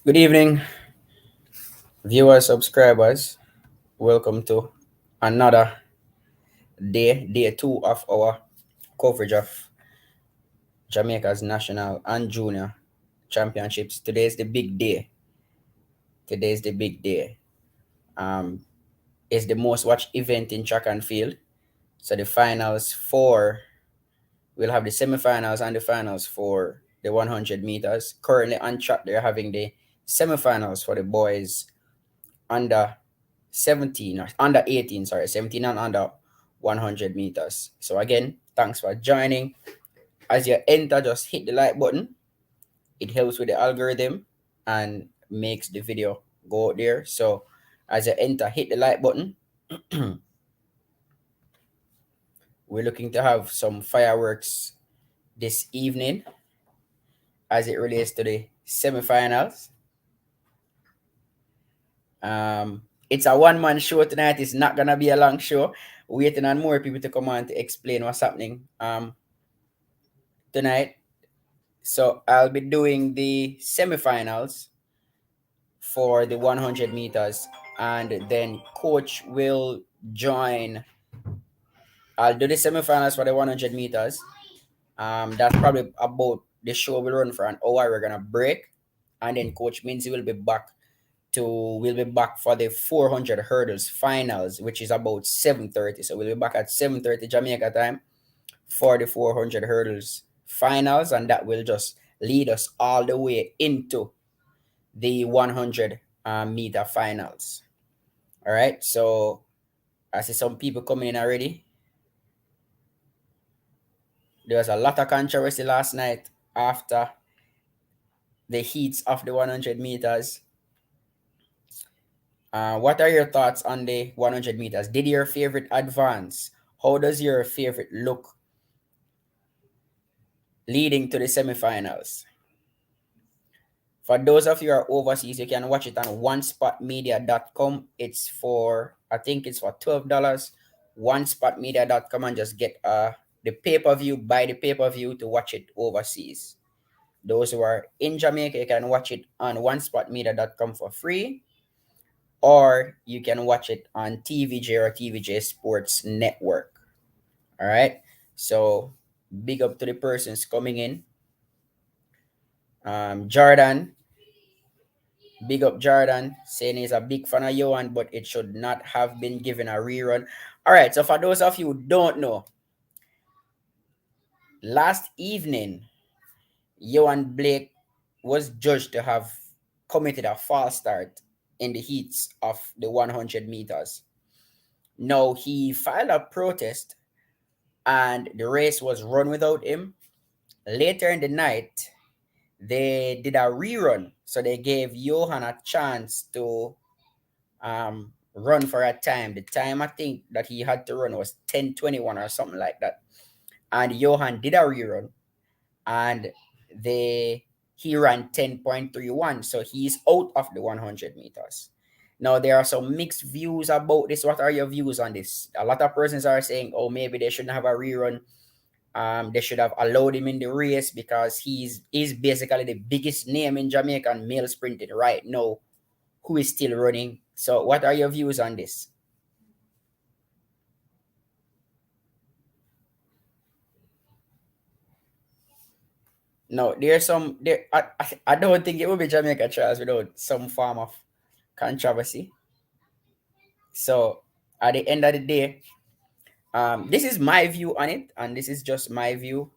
Good evening, viewers, subscribers. Welcome to another day two of our coverage of Jamaica's national and junior championships. Today is the big day. Today is the big day. Um, it's the most watched event in track and field. So the finals for we'll have the semifinals and the finals for the 100 meters. Currently on track, they're having the semifinals for the boys under 17 or under 18, sorry, 17 and under 100 meters. So again, thanks for joining. As you enter, just hit the like button. It helps with the algorithm and makes the video go out there. So as you enter, hit the like button. We're looking to have some fireworks this evening as it relates to the semifinals. It's a one-man show tonight. It's not gonna be a long show. Waiting on more people to come on to explain what's happening tonight. So I'll be doing the semifinals for the 100 meters, and then coach will join. I'll do the semifinals for the 100 meters. That's probably about the show will run for an hour. We're gonna break, and then Coach Minzy will be back for the 400 hurdles finals, which is about 7:30. So we'll be back at 7:30 Jamaica time for the 400 hurdles finals, and that will just lead us all the way into the 100 meter finals. All right, so I see some people coming in already. There was a lot of controversy last night after the heats of the 100 meters. What are your thoughts on the 100 meters? Did your favorite advance? How does your favorite look leading to the semifinals? For those of you who are overseas, you can watch it on onespotmedia.com. It's for, I think it's for $12. Onespotmedia.com, and just get the pay-per-view, buy the pay-per-view to watch it overseas. Those who are in Jamaica, you can watch it on onespotmedia.com for free, or you can watch it on TVJ or TVJ Sports Network. All right. So big up to the persons coming in. Jordan, big up Jordan, saying he's a big fan of Johan, but it should not have been given a rerun. All right. So for those of you who don't know, last evening, Johan Blake was judged to have committed a false start in the heats of the 100 meters. Now, he filed a protest and the race was run without him. Later in the night, they did a rerun. So they gave Johan a chance to run for a time. The time I think that he had to run was 10:21 or something like that. And Johan did a rerun and he ran 10.31. So he's out of the 100 meters. Now, there are some mixed views about this. What are your views on this? A lot of persons are saying, oh, maybe they shouldn't have a rerun. They should have allowed him in the race because he's basically the biggest name in Jamaican male sprinting right now who is still running. So what are your views on this? No, there's some there. I don't think it will be Jamaica trials without some form of controversy. So at the end of the day, this is my view on it, and this is just my view.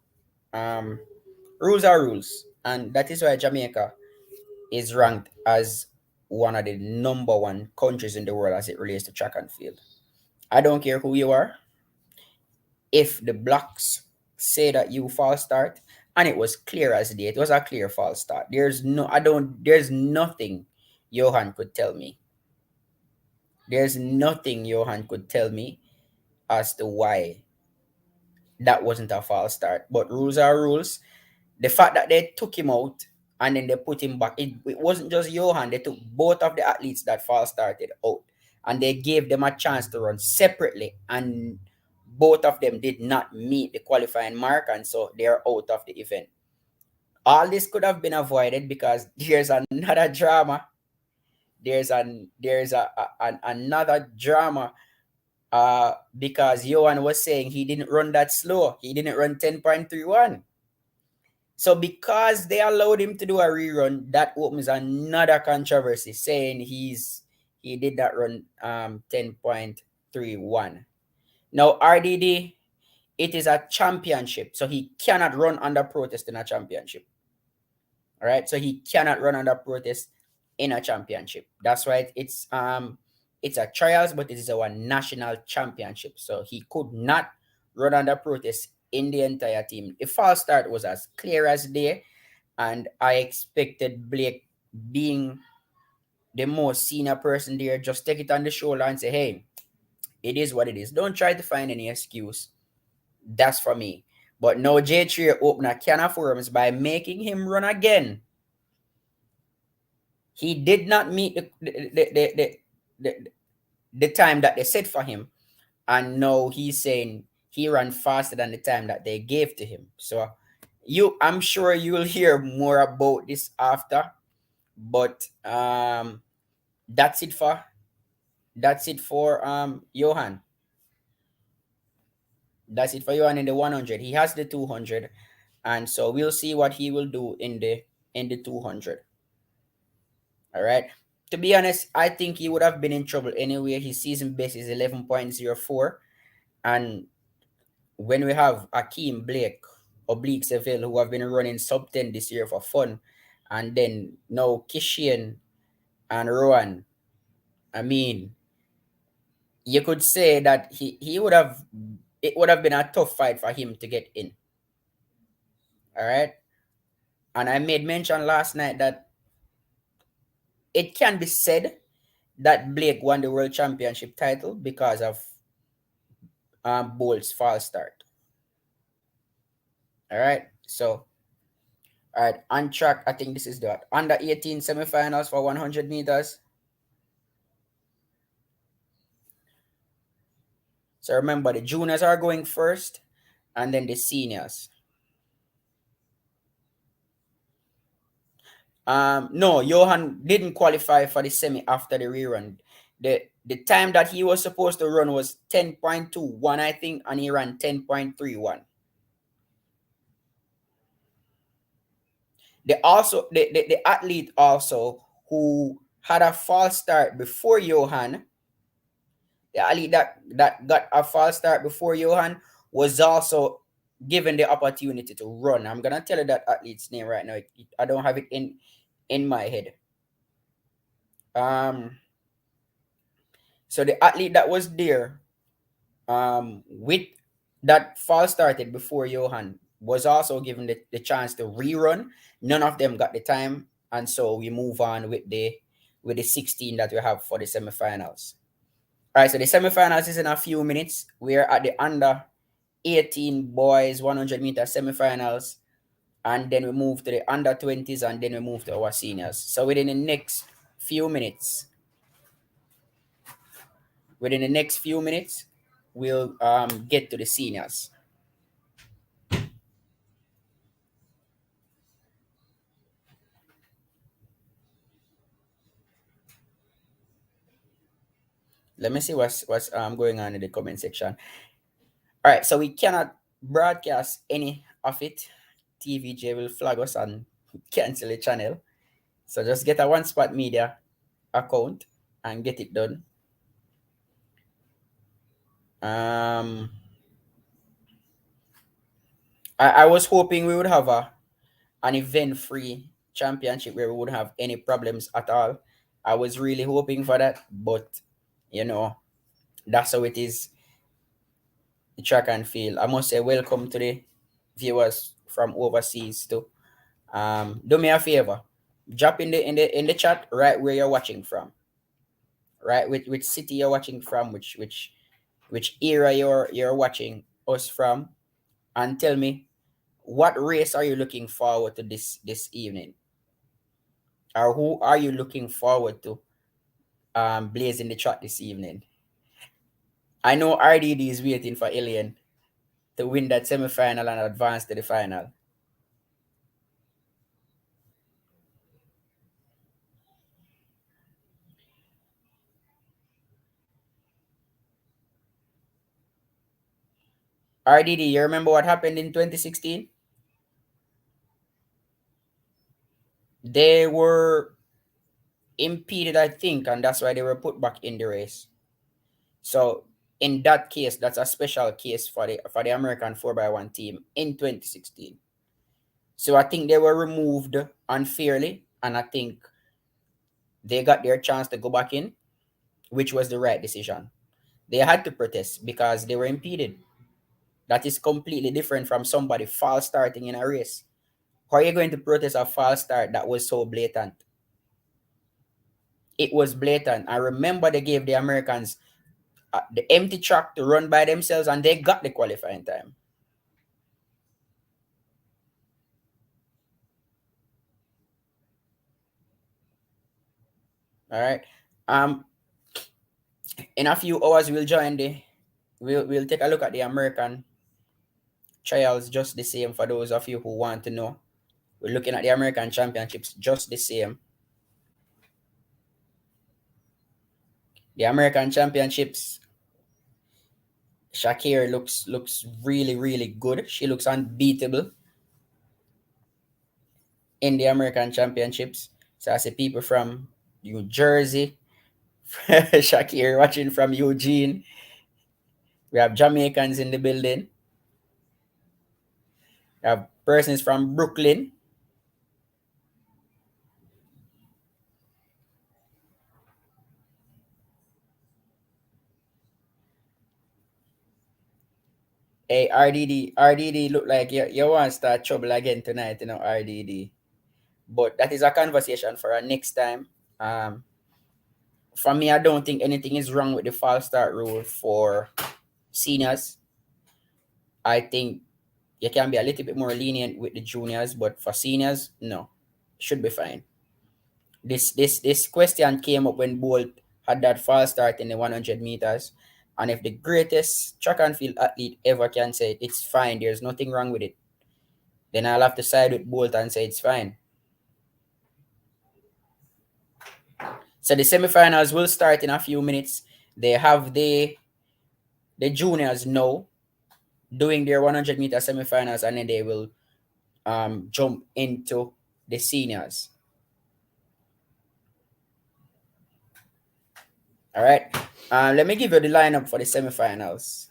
Um, Rules are rules, and that is why Jamaica is ranked as one of the number one countries in the world as it relates to track and field. I don't care who you are. If the blocks say that you false start, and it was clear as day, it was a clear false start. There's nothing Johan could tell me. There's nothing Johan could tell me as to why that wasn't a false start. But rules are rules. The fact that they took him out and then they put him back, it wasn't just Johan. They took both of the athletes that false started out and they gave them a chance to run separately, and both of them did not meet the qualifying mark, and so they're out of the event. All this could have been avoided because there's another drama. Another drama. Because Johan was saying he didn't run that slow. He didn't run 10.31. So because they allowed him to do a rerun, that opens another controversy saying he did that run 10.31. Now RDD, it is a championship, so he cannot run under protest in a championship. All right, so he cannot run under protest in a championship. That's why it's a trials, but it is our national championship. So he could not run under protest in the entire team. The false start was as clear as day, and I expected Blake, being the most senior person there, just take it on the shoulder and say, hey, it is what it is. Don't try to find any excuse. That's for me. But now J3 opened a can of worms by making him run again. He did not meet the time that they set for him. And now he's saying he ran faster than the time that they gave to him. So I'm sure you'll hear more about this after. But that's it for Johan. That's it for Johan in the 100. He has the 200, and so we'll see what he will do in the 200. All right. To be honest, I think he would have been in trouble anyway. His season best is 11.04, and when we have Akeem Blake, Oblique Seville, who have been running sub 10 this year for fun, and then now Kishian and Rowan, I mean, you could say that he would have it would have been a tough fight for him to get in. All right. And I made mention last night that it can be said that Blake won the world championship title because of Bolt's false start. All right. So, all right, on track. I think this is the under 18 semifinals for 100 meters. So remember, the juniors are going first, and then the seniors. No, Johan didn't qualify for the semi after the rerun. The time that he was supposed to run was 10.21, I think, and he ran 10.31. The athlete also who had a false start before Johan, the athlete that got a false start before Johan was also given the opportunity to run. I'm gonna tell you that athlete's name right now. I don't have it in my head. So the athlete that was there, with that false started before Johan, was also given the chance to rerun. None of them got the time, and so we move on with the 16 that we have for the semifinals. All right, so the semifinals is in a few minutes. We're at the under 18 boys 100-meter semifinals, and then we move to the under 20s, and then we move to our seniors. So within the next few minutes, we'll get to the seniors. Let me see what's going on in the comment section. All right, so we cannot broadcast any of it. TVJ will flag us and cancel the channel. So just get a One Spot Media account and get it done. I was hoping we would have an event-free championship where we wouldn't have any problems at all. I was really hoping for that, but you know, that's how it is. The track and field. I must say welcome to the viewers from overseas too. Do me a favor. Drop in the chat right where you're watching from. Right, which city you're watching from, which era you're watching us from, and tell me what race are you looking forward to this evening, or who are you looking forward to blazing the track this evening. I know RDD is waiting for Alien to win that semi-final and advance to the final. RDD, you remember what happened in 2016? They were impeded, I think, and that's why they were put back in the race. So in that case, that's a special case for the American 4x1 team in 2016. So I think they were removed unfairly, and I think they got their chance to go back in, which was the right decision. They had to protest because they were impeded. That is completely different from somebody false starting in a race. How are you going to protest a false start that was so blatant? It was blatant. I remember they gave the Americans the empty track to run by themselves, and they got the qualifying time. All right. Um, in a few hours, we'll take a look at the American trials just the same. For those of you who want to know, we're looking at the American Championships just the same. The American Championships, Shakir looks really really good. She looks unbeatable in the American Championships. So I see people from New Jersey, Shakir watching from Eugene. We have Jamaicans in the building. We have persons from Brooklyn. Hey, RDD look like you want to start trouble again tonight, RDD. But that is a conversation for our next time. Um, for me, I don't think anything is wrong with the false start rule for seniors. I think you can be a little bit more lenient with the juniors, but for seniors, no, should be fine. This question came up when Bolt had that false start in the 100 meters, and if the greatest track and field athlete ever can say it's fine, there's nothing wrong with it, then I'll have to side with Bolt and say it's fine. So the semifinals will start in a few minutes. They have the juniors now doing their 100-meter semifinals, and then they will jump into the seniors. All right. Let me give you the lineup for the semifinals.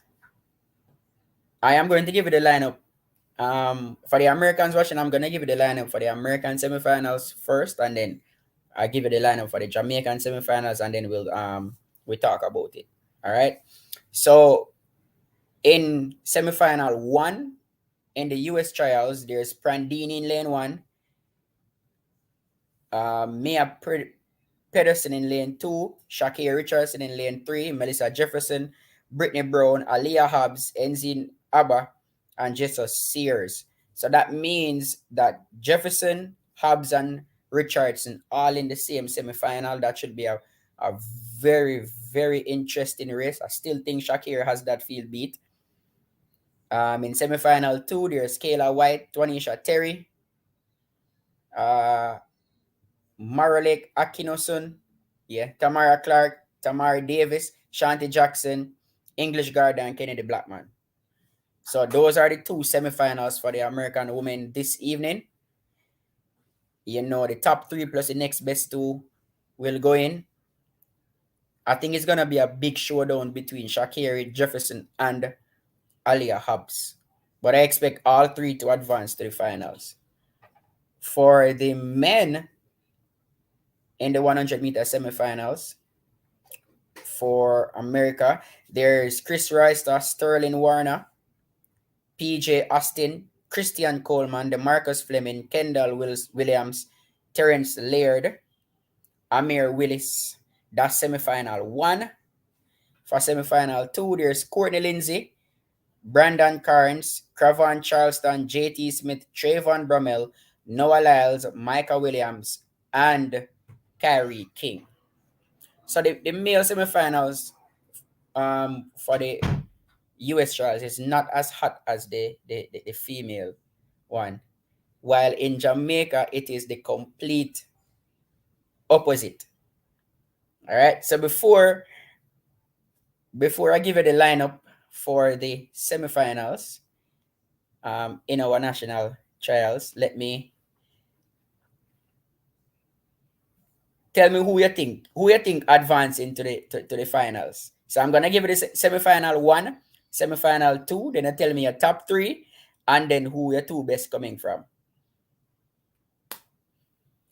I am going to give you the lineup. For the Americans watching, I'm gonna give you the lineup for the American semifinals first, and then I give you the lineup for the Jamaican semifinals, and then we talk about it. All right. So in semifinal one in the US trials, there's Prandini in lane one, Mia Pedersen in lane two, Shakir Richardson in lane three, Melissa Jefferson, Brittany Brown, Aliyah Hobbs, Enzin Abba, and Jesus Sears. So that means that Jefferson, Hobbs, and Richardson all in the same semifinal. That should be a very, very interesting race. I still think Shakir has that field beat. In semifinal two, there's Kayla White, Twanisha Terry, uh, Maralik Akinosun, yeah, Tamara Clark, Tamara Davis, Shanti Jackson, English Garden, and Kennedy Blackman. So those are the two semifinals for the American women this evening. The top three plus the next best two will go in. I think it's gonna be a big showdown between Shakiri Jefferson and Alia Hobbs. But I expect all three to advance to the finals. For the men in the 100-meter semifinals, for America, there's Chris Rice, Sterling Warner, PJ Austin, Christian Coleman, DeMarcus Fleming, Kendall Williams, Terrence Laird, Amir Willis. That's semifinal one. For semifinal two, there's Courtney Lindsay, Brandon Carnes, Cravan Charleston, JT Smith, Trayvon Brummel, Noah Lyles, Micah Williams, and Kyrie King. So the male semifinals for the US trials is not as hot as the female one. While in Jamaica, it is the complete opposite. All right. So before I give you the lineup for the semifinals in our national trials. Let me tell me who you think advance into the finals. So I'm gonna give you the semifinal one, semifinal two. Then you tell me your top three, and then who your two best coming from.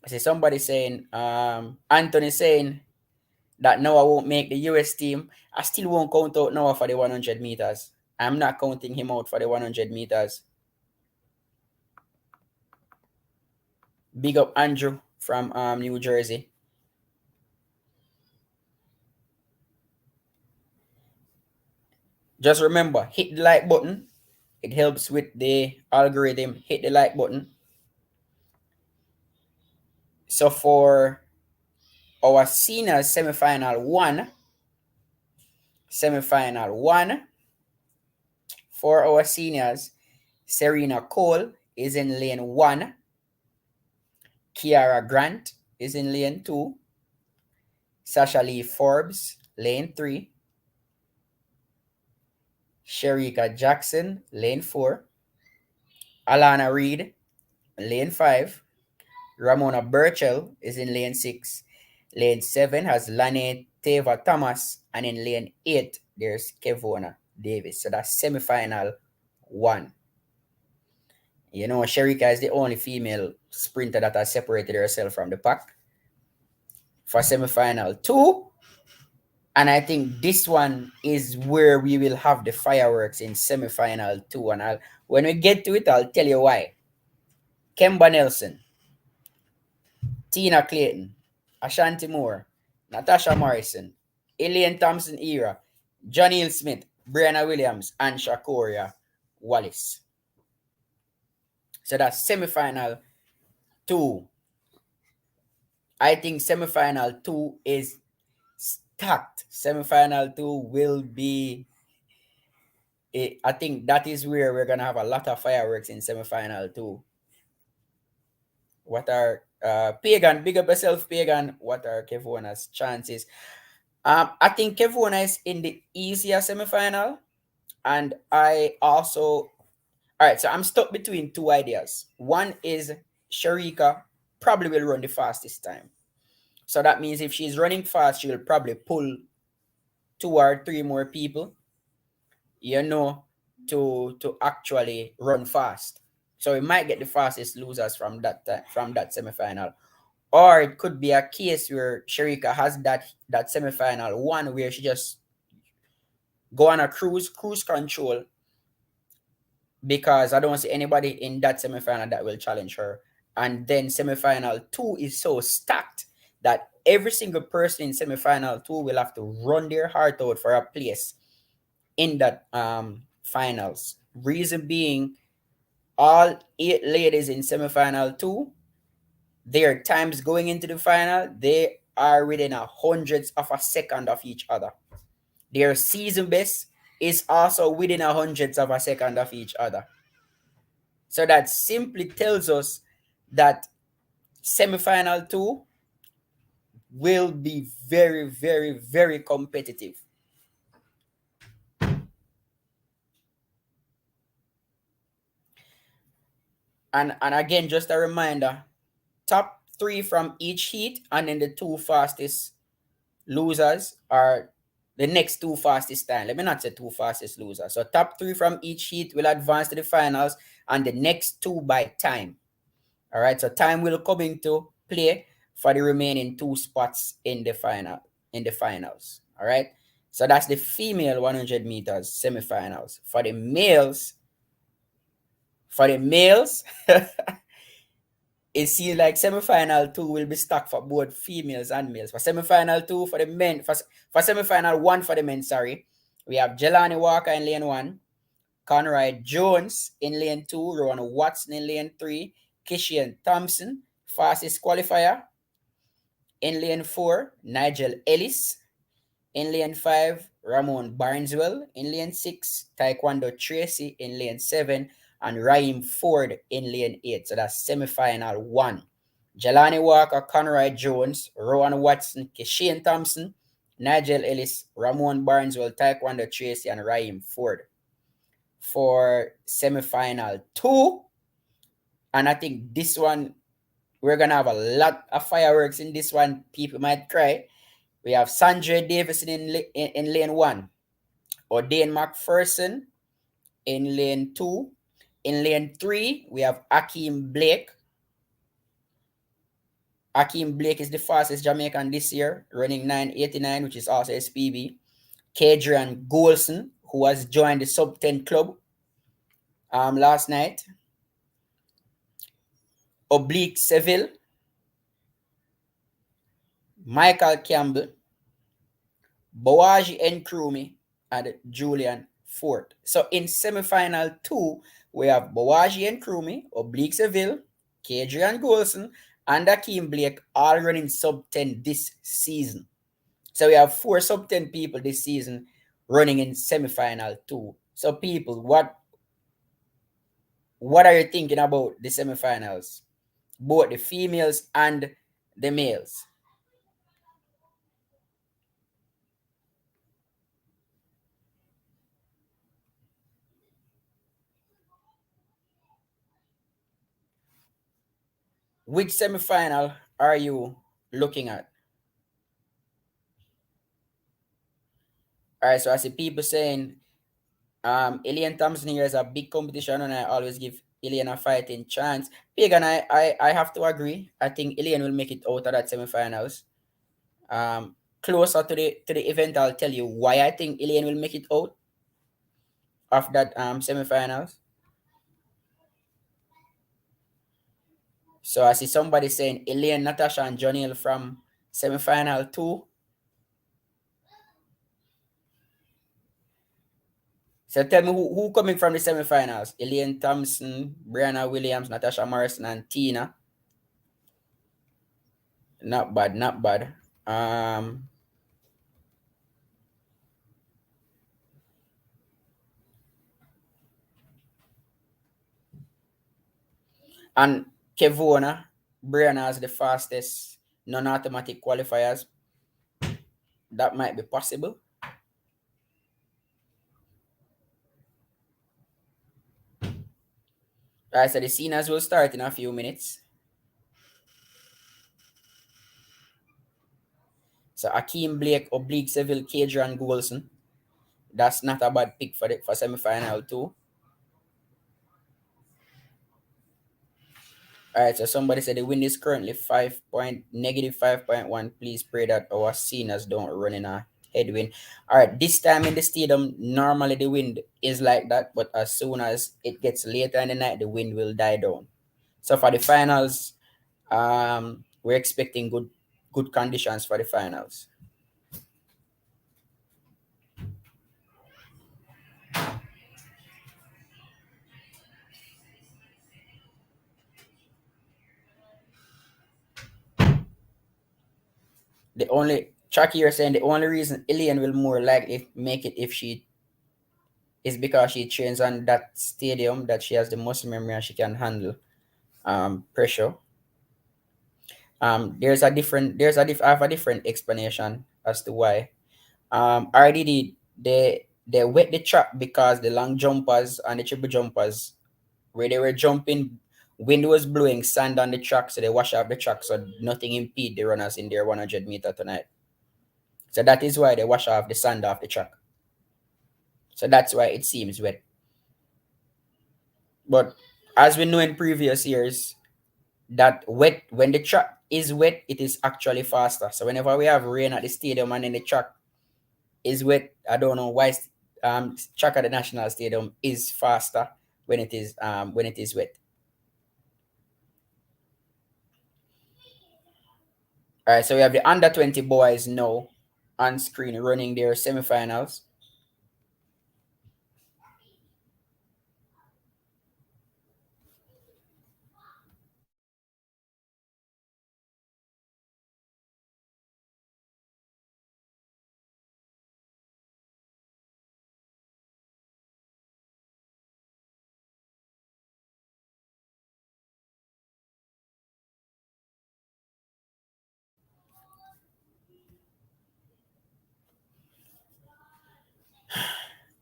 I see somebody saying, Anthony saying that Noah won't make the US team. I still won't count out Noah for the 100 meters. I'm not counting him out for the 100 meters. Big up Andrew from New Jersey. Just remember, hit the like button. It helps with the algorithm. Hit the like button. So for our seniors semifinal one, for our seniors, Serena Cole is in lane one. Kiara Grant is in lane two. Sasha Lee Forbes, lane three. Sherika Jackson, lane four. Alana Reed, lane five. Ramona Burchell is in lane six. Lane seven has Lane Teva Thomas. And in lane eight, there's Kevona Davis. So that's semifinal one. You know, Sherika is the only female sprinter that has separated herself from the pack for semifinal two. And I think this one is where we will have the fireworks in semifinal two. And when we get to it, I'll tell you why. Kemba Nelson, Tina Clayton, Ashanti Moore, Natasha Morrison, Elaine Thompson Era, John Hill Smith, Brianna Williams, and Shakoria Wallace. So that's semifinal two. I think semifinal two is stacked. Semifinal two will be. I think that is where we're gonna have a lot of fireworks in semifinal two. What are Pagan? Big up yourself, Pagan. What are Kevona's chances? I think Kevona is in the easier semifinal, and I also. All right, so I'm stuck between two ideas. One is Sharika probably will run the fastest time. So that means if she's running fast, she will probably pull two or three more people, you know, to actually run fast. So we might get the fastest losers from that semifinal. Or it could be a case where Sharika has that semifinal one where she just go on a cruise control, because I don't see anybody in that semifinal that will challenge her. And then semifinal two is so stacked that every single person in semifinal two will have to run their heart out for a place in that finals. Reason being, all 8 ladies in semifinal two, their times going into the final, they are within a hundreds of a second of each other. Their season best is also within a hundreds of a second of each other. So that simply tells us that semifinal two will be very, very, very competitive. And again, just a reminder, top 3 from each heat, and then the 2 fastest losers are the next 2 fastest time. Let me not say 2 fastest losers. So top 3 from each heat will advance to the finals, and the next 2 by time. All right, so time will come into play for the remaining 2 spots in the finals. All right, so that's the female 100 meters semifinals. For the males, it seems like semifinal 2 will be stuck for both females and males. For semifinal 2 for the men, for semifinal 1 for the men, sorry, we have Jelani Walker in lane 1, Conrad Jones in lane 2, Rowan Watson in lane 3, Kishian Thompson, fastest qualifier. In lane 4, Nigel Ellis. In lane 5, Ramon Barneswell. In lane 6, Taekwondo Tracy. In lane 7, and Raheem Ford in lane 8. So that's semifinal 1. Jelani Walker, Conrad Jones, Rowan Watson, Kishian Thompson, Nigel Ellis, Ramon Barneswell, Taekwondo Tracy, and Raheem Ford for semi-final two. And I think this one, we're going to have a lot of fireworks in this one. People might cry. We have Sandra Davison in lane one, O'Dane McPherson in lane two. In lane three, we have Akeem Blake. Akeem Blake is the fastest Jamaican this year, running 9:89, which is also SPB. Kadrian Golson, who has joined the sub 10 club last night. Oblique Seville, Michael Campbell, Bawaji Nkrumah, and Julian Fort. So in semi-final two, we have Bawaji Nkrumah, Oblique Seville, Kadrian Golson, and Akeem Blake all running sub 10 this season. So we have four sub 10 people this season running in semi-final two. So people, what are you thinking about the semi-finals? Both the females and the males. Which semi-final are you looking at? All right, so I see people saying Ilian Thompson here is a big competition, and I always give Ilian a fighting chance. Pagan, I have to agree. I think Ilian will make it out of that semi-finals. Closer to the event, I'll tell you why I think Ilian will make it out of that semi-finals. So I see somebody saying Ilian, Natasha, and Jonil from semi-final two. So tell me who coming from the semi-finals? Elaine Thompson, Brianna Williams, Natasha Morrison, and Tina. Not bad, not bad. And Kevona, Brianna has the fastest non-automatic qualifiers. That might be possible. Alright, so the seniors will start in a few minutes. So Akeem Blake, Oblique Seville, Kadrian Golson. That's not a bad pick for semi-final too. All right, so somebody said the wind is currently -5.1. Please pray that our seniors don't run in a headwind. All right, this time in the stadium, normally the wind is like that, but as soon as it gets later in the night, the wind will die down. So for the finals, we're expecting good conditions for the finals. The only Chucky, you're saying the only reason Ilian will more likely make it if she is because she trains on that stadium that she has the muscle memory and she can handle pressure. I have a different explanation as to why. RDD they wet the track because the long jumpers and the triple jumpers where they were jumping, wind was blowing sand on the track, so they wash off the track so nothing impede the runners in their 100-meter tonight. So that is why they wash off the sand off the track. So that's why it seems wet. But as we know in previous years, that wet when the track is wet, it is actually faster. So whenever we have rain at the stadium and then the track is wet, I don't know why track at the national stadium is faster when it is wet. All right, so we have the under 20 boys now on screen running their semifinals.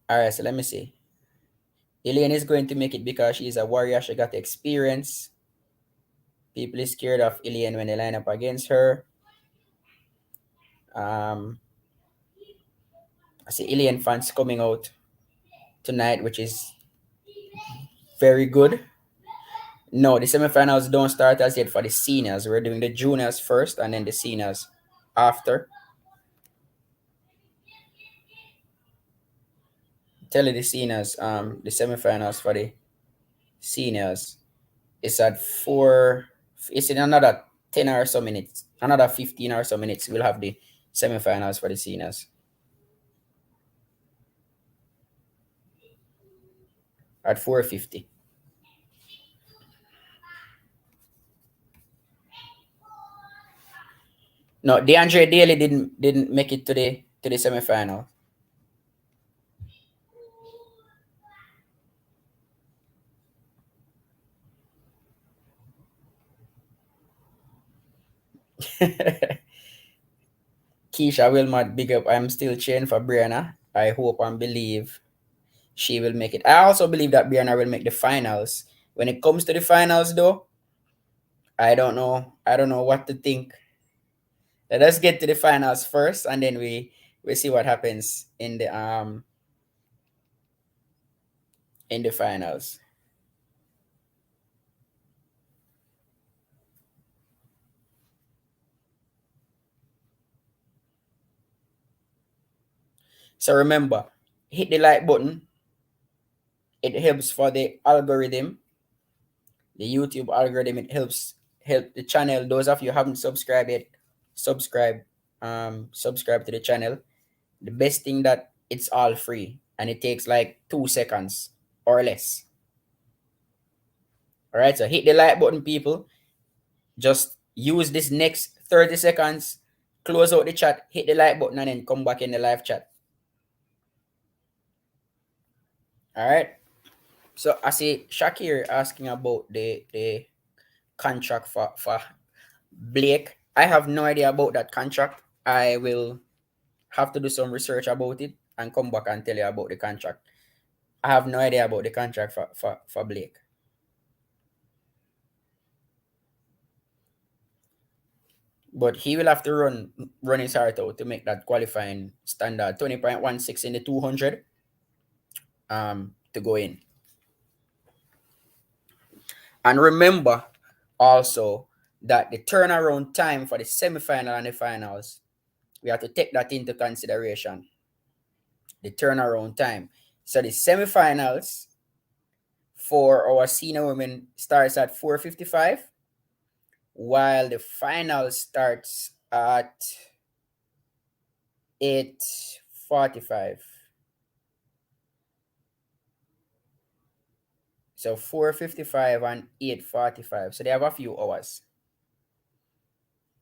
All right, so let me see. Elaine is going to make it because she's a warrior. She got the experience. People is scared of Elaine when they line up against her. Um, I see Elaine fans coming out tonight, which is very good. No, the semifinals don't start as yet for the seniors. We're doing the juniors first and then the seniors after. Tell you the seniors, the semifinals for the seniors is at four. It's in another 10 or so minutes, another 15 or so minutes. We'll have the semifinals for the seniors at 4:50. No, DeAndre Daly didn't make it to the semifinal. Keisha Wilmot, big up. I'm still cheering for Brianna. I hope and believe she will make it. I also believe that Brianna will make the finals. When it comes to the finals, though, I don't know. I don't know what to think. Let us get to the finals first, and then we see what happens in the finals. So remember, hit the like button. It helps for the algorithm, the YouTube algorithm. It help the channel. Those of you who haven't subscribed yet, subscribe. Subscribe to the channel. The best thing that it's all free and it takes like 2 seconds or less. All right, so hit the like button, people. Just use this next 30 seconds, close out the chat, hit the like button, and then come back in the live chat. All right. So I see Shakir asking about the contract for Blake. I have no idea about that contract. I will have to do some research about it and come back and tell you about the contract. I have no idea about the contract for Blake. But he will have to run his heart out to make that qualifying standard 20.16 in the 200 to go in. And remember also that the turnaround time for the semi-final and the finals, we have to take that into consideration. The turnaround time. So the semi-finals for our senior women starts at 4:55, while the final starts at 8:45. So 4:55 and 8:45. So they have a few hours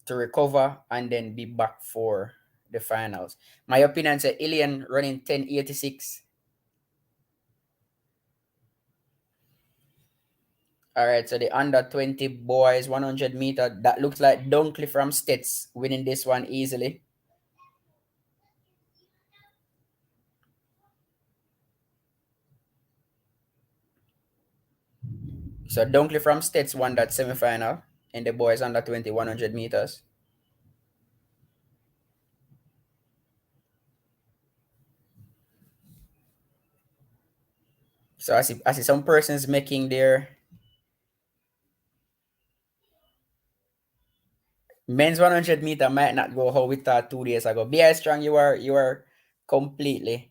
to recover and then be back for the finals. My opinion is Alien running 10:86. All right, so the under 20 boys 100 meter. That looks like Dunkley from Stets winning this one easily. So Dunkley from Stets won that semifinal in the boys under 20 100 meters. So I see some persons making their men's 100 meter might not go how we thought 2 days ago. BI Strong, you are completely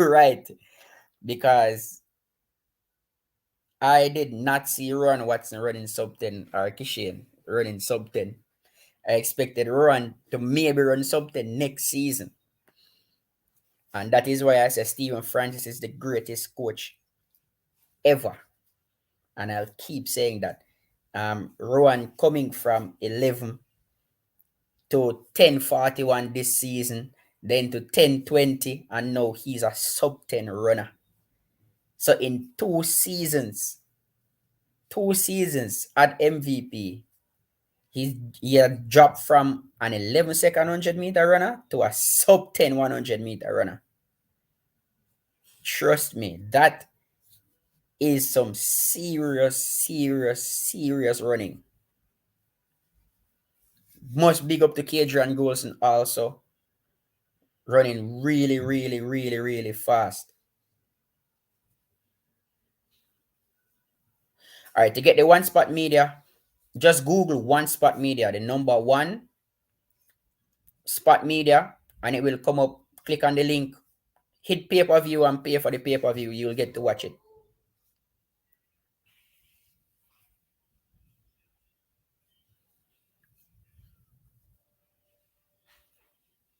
right, because I did not see Ron Watson running sub 10 or Kishan running sub 10. I expected Ron to maybe run sub 10 next season. And that is why I say Stephen Francis is the greatest coach ever. And I'll keep saying that. Rowan coming from 11 to 10:41 this season, then to 10:20, and now he's a sub 10 runner. So in 2 seasons at MVP, he had dropped from an 11-second 100 meter runner to a sub 10 100 meter runner. Trust me, that is some serious running. Must big up to Kadrian Golson also. Running really fast. All right, to get the one spot media, just Google one spot media, the number one spot media, and it will come up. Click on the link, hit pay per view, and pay for the pay per view. You'll get to watch it.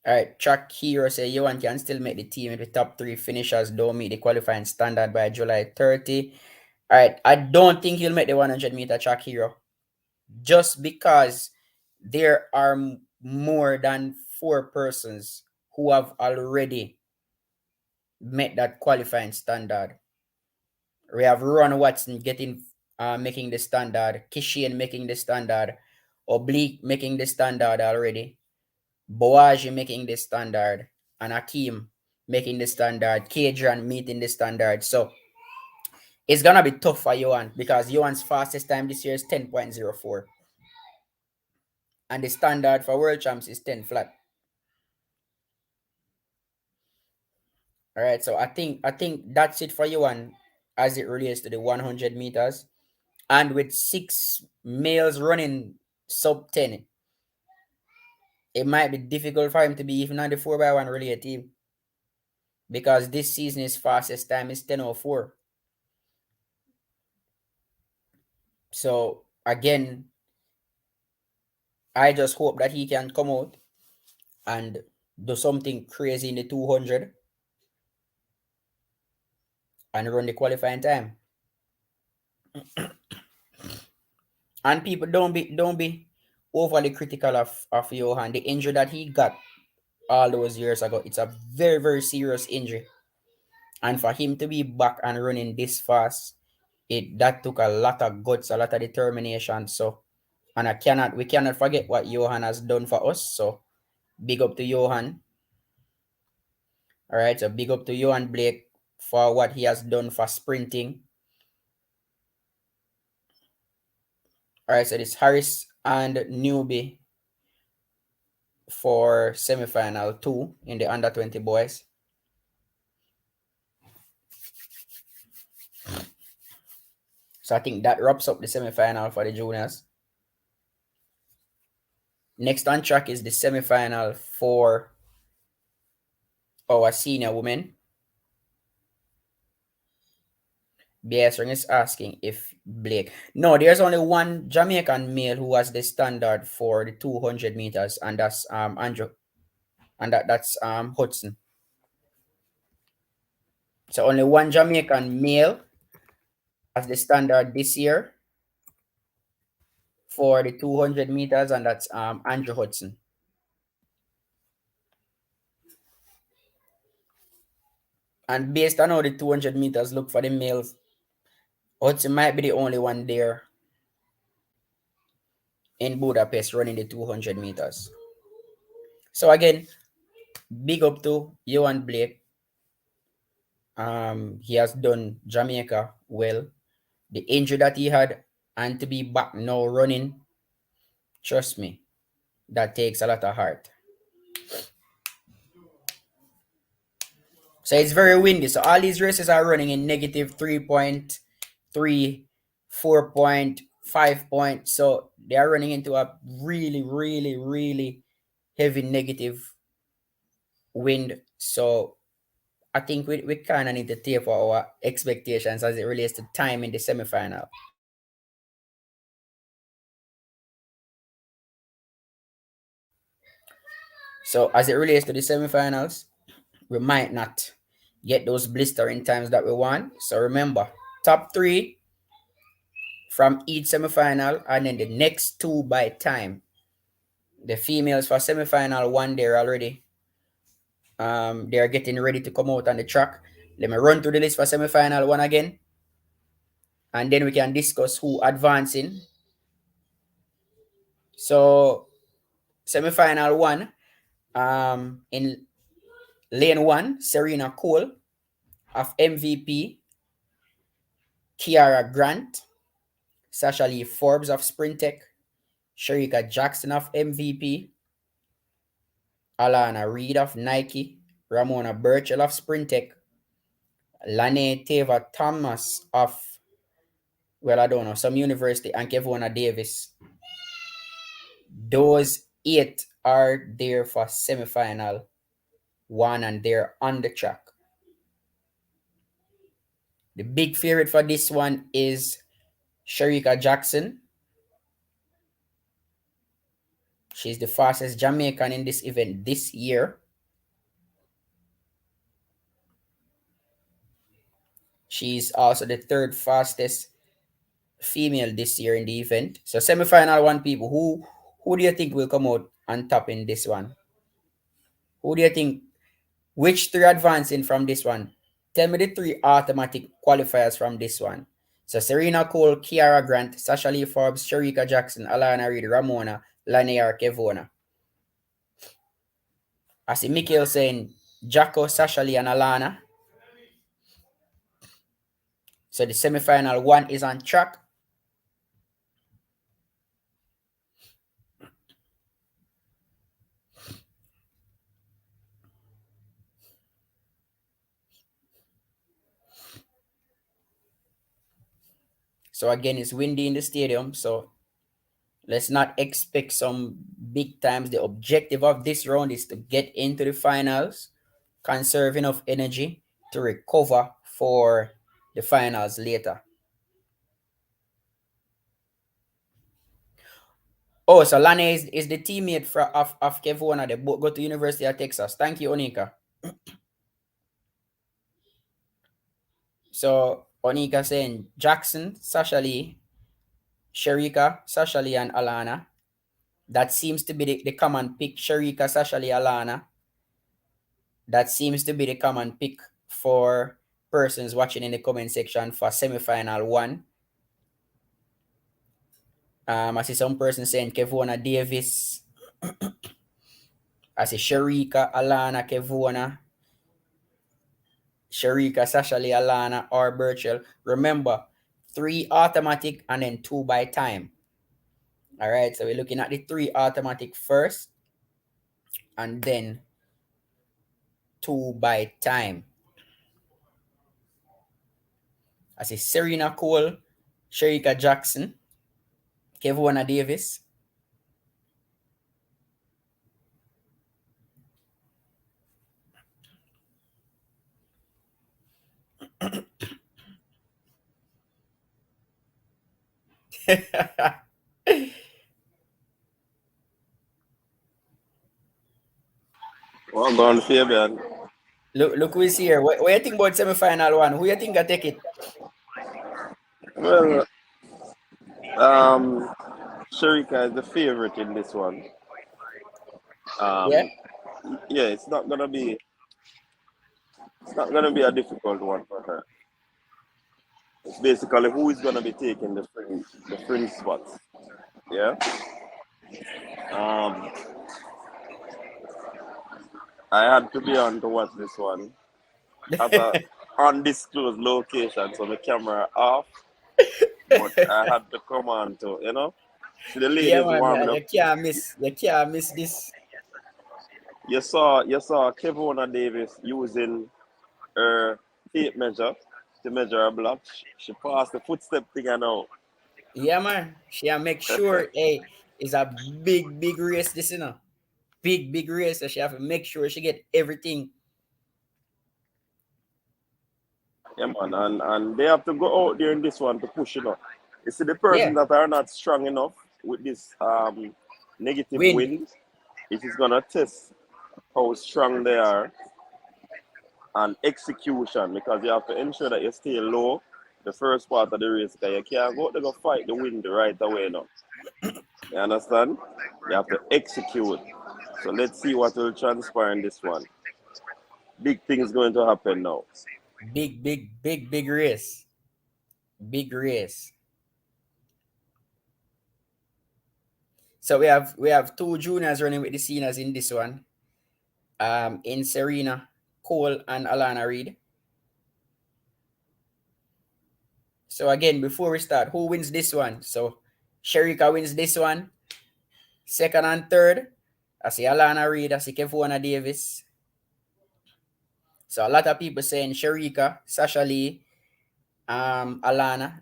All right, Track Hero say Johan can still make the team if the top three finishers don't meet the qualifying standard by July 30. All right, I don't think he'll make the 100-meter Track Hero just because there are more than four persons who have already met that qualifying standard. We have Ron Watson making the standard, Kishian making the standard, Oblique making the standard already, Boaji making the standard, and Akeem making the standard, Kadrian meeting the standard. So it's gonna be tough for Johan because Johan's fastest time this year is 10.04. And the standard for world champs is 10 flat. All right, so I think that's it for Johan as it relates to the 100 meters. And with six males running sub 10, it might be difficult for him to be even on the 4x1 relay team because this season his fastest time is 10:04. So again, I just hope that he can come out and do something crazy in the 200 and run the qualifying time. And people don't be overly critical of Johan. The injury that he got all those years ago, it's a very serious injury. And for him to be back and running this fast, that took a lot of guts, a lot of determination. So, and we cannot forget what Johan has done for us. So big up to Johan. All right, so big up to Johan Blake for what he has done for sprinting. All right, so it's Harris and Newbie for semi-final 2 in the under 20 boys. So I think that wraps up the semi-final for the juniors. Next on track is the semi-final for our senior women. BS is asking if Blake. No, there's only one Jamaican male who has the standard for the 200 meters, and that's Andrew, and that's Hudson. So only one Jamaican male has the standard this year for the 200 meters, and that's Andrew Hudson. And based on how the 200 meters look for the males, Hudson might be the only one there in Budapest running the 200 meters. So again, big up to Johan Blake. He has done Jamaica well. The injury that he had, and to be back now running, trust me, that takes a lot of heart. So it's very windy. So all these races are running in negative 3.3, 4.5 points. So they are running into a really heavy negative wind. So I think we kind of need to taper our expectations as it relates to time in the semi-final. So as it relates to the semi-finals, we might not get those blistering times that we want. So remember, top three from each semi-final, and then the next two by time. The females for semi-final one there already. They are getting ready to come out on the track. Let me run through the list for semi-final one again, and then we can discuss who advancing. So semi-final one, in lane one, Serena Cole of MVP, Kiara Grant, Sasha Lee Forbes of Sprintech, Sherika Jackson of MVP, Alana Reed of Nike, Ramona Burchell of Sprintech, Lane Teva Thomas of, well, I don't know, some university, and Kevona Davis. Those eight are there for semifinal one and they're on the track. The big favorite for this one is Sherika Jackson. She's the fastest Jamaican in this event this year. She's also the third fastest female this year in the event. So semifinal one, people, who do you think will come out on top in this one? Who do you think, which three advancing from this one? Tell me the three automatic qualifiers from this one. So Serena Cole, Kiara Grant, Sasha Lee Forbes, Sherika Jackson, Alana Reid, Ramona, Lanier, Kevona. I see Mikhail saying Jacko, Sasha Lee, and Alana. So the semifinal one is on track. So again, it's windy in the stadium. So let's not expect some big times. The objective of this round is to get into the finals, conserve enough energy to recover for the finals later. Oh, so Lane is the teammate of Kevona. They both go to University of Texas. Thank you, Onika. So Onika saying Jackson, Sasha Lee, Sherika, Sasha Lee, and Alana. That seems to be the common pick. Sherika, Sasha Lee, Alana. That seems to be the common pick for persons watching in the comment section for semifinal one. I see some person saying Kevona Davis. I see Sherika, Alana, Kevona, Sherika, Sasha Lee, Alana, or Burchell. Remember, 3 automatic and then 2 by time. All right, so we're looking at the 3 automatic first and then 2 by time. I see Serena Cole, Sherika Jackson, Kevona Davis. Well, gone Fabian. Look who is here. What you think about semi-final one? Who you think I take it? Well, um, Sharika is the favorite in this one. Yeah? Um, yeah, it's not gonna be a difficult one for her. It's basically who is gonna be taking the fringe spots. Yeah. Um, I had to be on to watch this one at a undisclosed location, so the camera off. But I had to come on to, see the Yeah, ladies man. warming up. You can't miss this. You saw Kevona Davis using her tape measure to measure her block. She passed the footstep thing and now. Yeah, man. She make sure, hey, it's a big race, this, Big race. So she have to make sure she get everything. Yeah, man, and they have to go out there in this one to push, You see the Yeah. persons that are not strong enough with this negative Win. wind, it is gonna test how strong they are and execution because you have to ensure that you stay low the first part of the race because you can't go to go fight the wind right away now. You understand? You have to execute. So let's see what will transpire in this one. Big things going to happen now. Big race. Big race. So we have 2 juniors running with the seniors in this one. In Serena Cole and Alana Reid. So again, before we start, who wins this one? So Sherika wins this one. Second and third, I see Alana Reid, I see Kevona Davis. So a lot of people saying Sherika, Sasha Lee, Alana.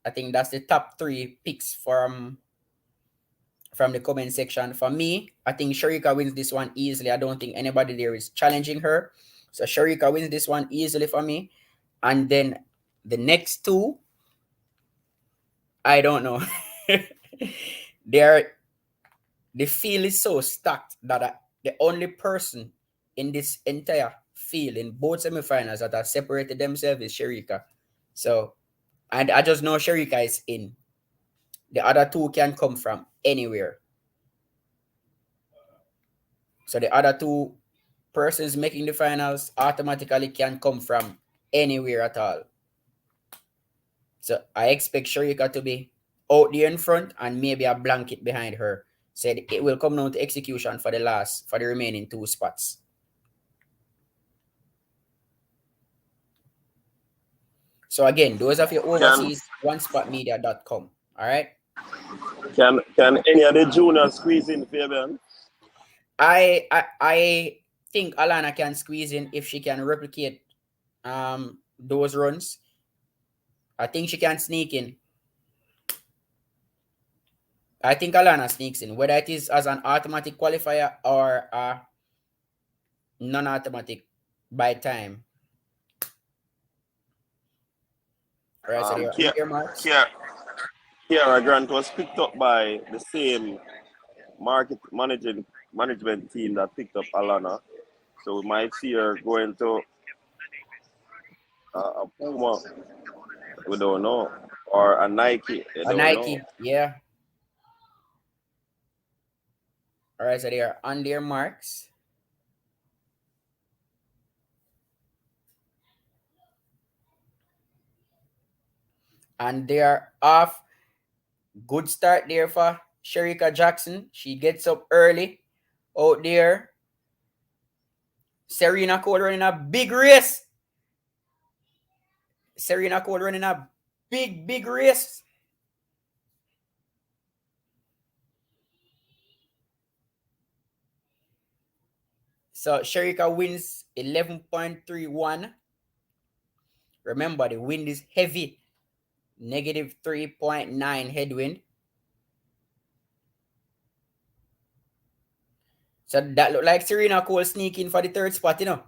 I think that's the top three picks from the comment section. For me, I think Sherika wins this one easily. I don't think anybody there is challenging her. So Sherika wins this one easily for me. And then the next two, I don't know. They're the field is so stacked that the only person in this entire field in both semifinals that have separated themselves is Sherika. So, and I just know Sherika is in. The other two can come from anywhere. So the other two persons making the finals automatically can come from anywhere at all. So I expect Sherika to be out there in front and maybe a blanket behind her. Said it will come down to execution for the remaining two spots. So again, those of you Can overseas, onespotmedia.com. All right. can any of the juniors squeeze in, Fabian? I think Alana can squeeze in if she can replicate those runs. I think she can sneak in. I think Alana sneaks in, whether it is as an automatic qualifier or a non-automatic by time. All right, so they are on their marks. Kiara Grant was picked up by the same management team that picked up Alana. So we might see her going to a Puma. We don't know. Or a Nike. You A don't know. Nike, yeah. All right, so they are on their marks. And they are off. Good start there for Sherika Jackson. She gets up early out there. Serena Cole running a big race. Serena Cole running a big race. So Sherika wins 11.31. Remember, the wind is heavy. Negative 3.9 headwind. So that look like Serena Cole sneaking for the third spot, you know.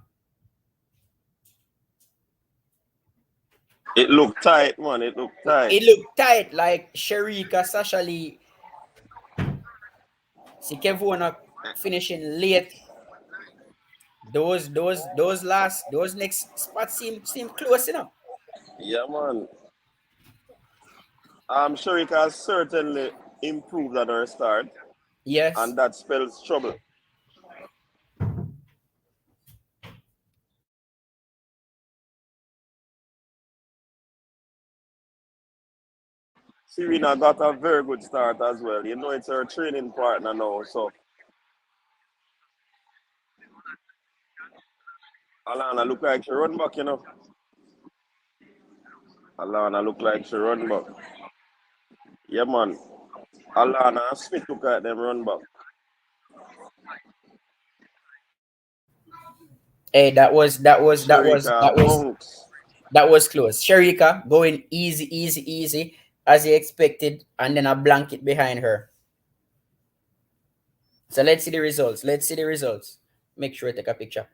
It looked tight, man. It looked tight. It looked tight, like Sherika, Sasha Lee, see Kevona finishing late. Those next spots seem close, you know. Yeah, man. I'm sure it has certainly improved at her start, Yes. and that spells trouble. Serena got a very good start as well. You know, it's her training partner now. So Alana look like she run back, you know. Alana look like she run back. Yeah, man. Alana and Smith look like them run back. Hey, Sherika bunks. that was close. Sherika going easy, as he expected, and then a blanket behind her. So let's see the results. Make sure I take a picture.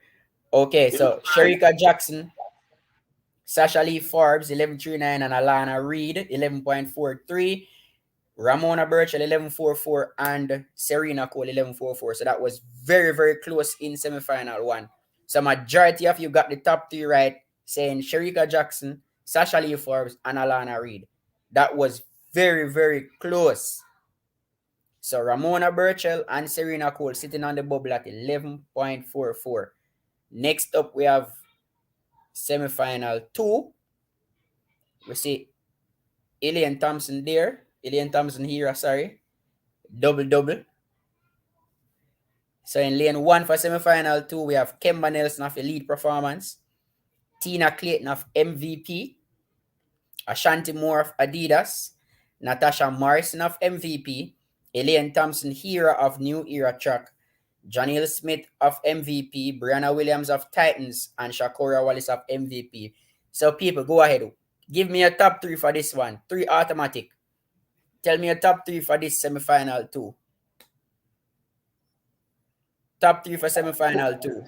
Okay, It look so like Sherika Jackson, Sasha Lee Forbes 11.39, and Alana Reid 11.43. Ramona Birchall 11.44 and Serena Cole 11.44. So that was very close in semifinal one. So majority of you got the top three right, saying Sherika Jackson, Sasha Lee Forbes, and Alana Reid. That was very close. So Ramona Birchall and Serena Cole sitting on the bubble at 11.44. Next up, we have semifinal two. We see Ilian Thompson there. Ilian Thompson here, sorry. Double. So in lane one for semifinal two, we have Kemba Nelson of Elite Performance, Tina Clayton of MVP, Ashanti Moore of Adidas, Natasha Morrison of MVP, Elaine Thompson Hero of New Era Truck, Janelle Smith of MVP, Brianna Williams of Titans, and Shakura Wallace of MVP. So people, go ahead. Give me a top 3 for this one. 3 automatic. Tell me a top 3 for this semi-final 2. Top 3 for semi-final 2.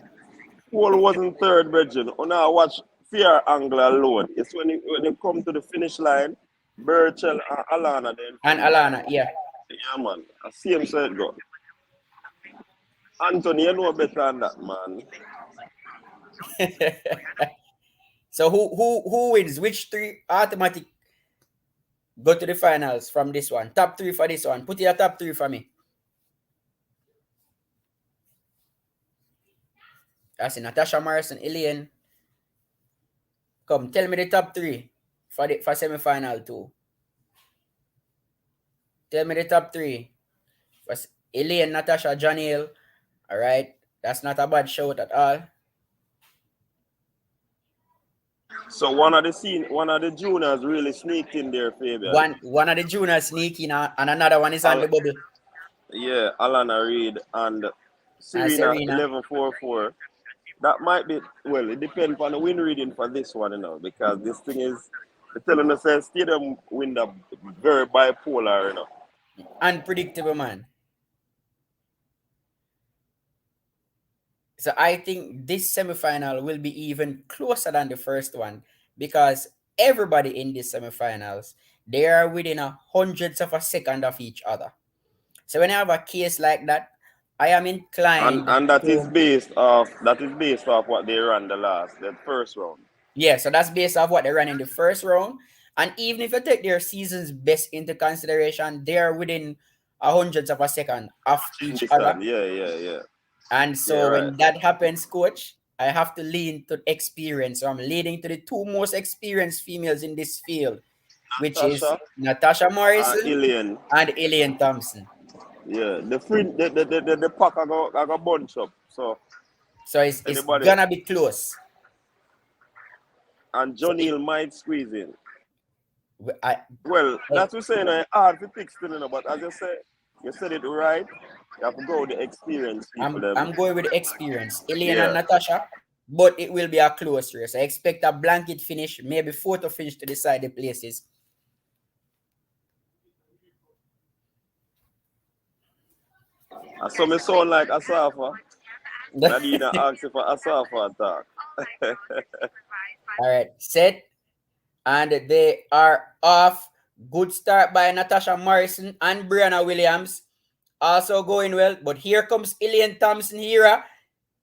Paul wasn't third, Bridget. When I watch Fear Angle alone, it's when they come to the finish line, Burchell and Alana then And finish. Alana, yeah. Yeah, man. I see him say it go. Anthony, you know better than that, man. So who wins? Which 3 automatic go to the finals from this one? Top 3 for this one. Put your top 3 for me. I see Natasha Morrison, Elaine. Come, tell me the top 3 for semi-final 2. Tell me the top 3 for Elaine, Natasha, Janelle. All right, that's not a bad shout at all. So one of the juniors really sneaked in there, Fabian. One of the juniors sneaking and another one is on the bubble. Yeah, Alana Reid and And Serena Serena. 1144. That might be, well, it depends on the win reading for this one, because this thing is, the telling us that stadium wind up very bipolar, Unpredictable, man. So I think this semifinal will be even closer than the first one because everybody in these semifinals, they are within hundreds of a second of each other. So when I have a case like that, I am inclined And that is to based off what they ran the first round. yeah. So that's based off what they ran in the first round, and even if you take their season's best into consideration, they are within hundreds of a second of each other. Yeah. And Yeah, so right. when that happens, coach, I have to lean to experience. So I'm leading to the 2 most experienced females in this field, which is Natasha Morrison Ilian. and Elaine Thompson. Yeah, the pack I got bunch up. So It's anybody gonna be close. and So Johnny might squeeze in. I, Well, that's what saying hard to pick still, but as you said it right. You have to go with the experience people them. I'm going with experience, Elaine and Yeah. Natasha, but it will be a close race. I expect a blanket finish, maybe photo finish to decide the places. I saw me sound like Asafa. I didn't ask for Asafa attack. All right, set. And they are off. Good start by Natasha Morrison and Brianna Williams. Also going well. But here comes Elaine Thompson here.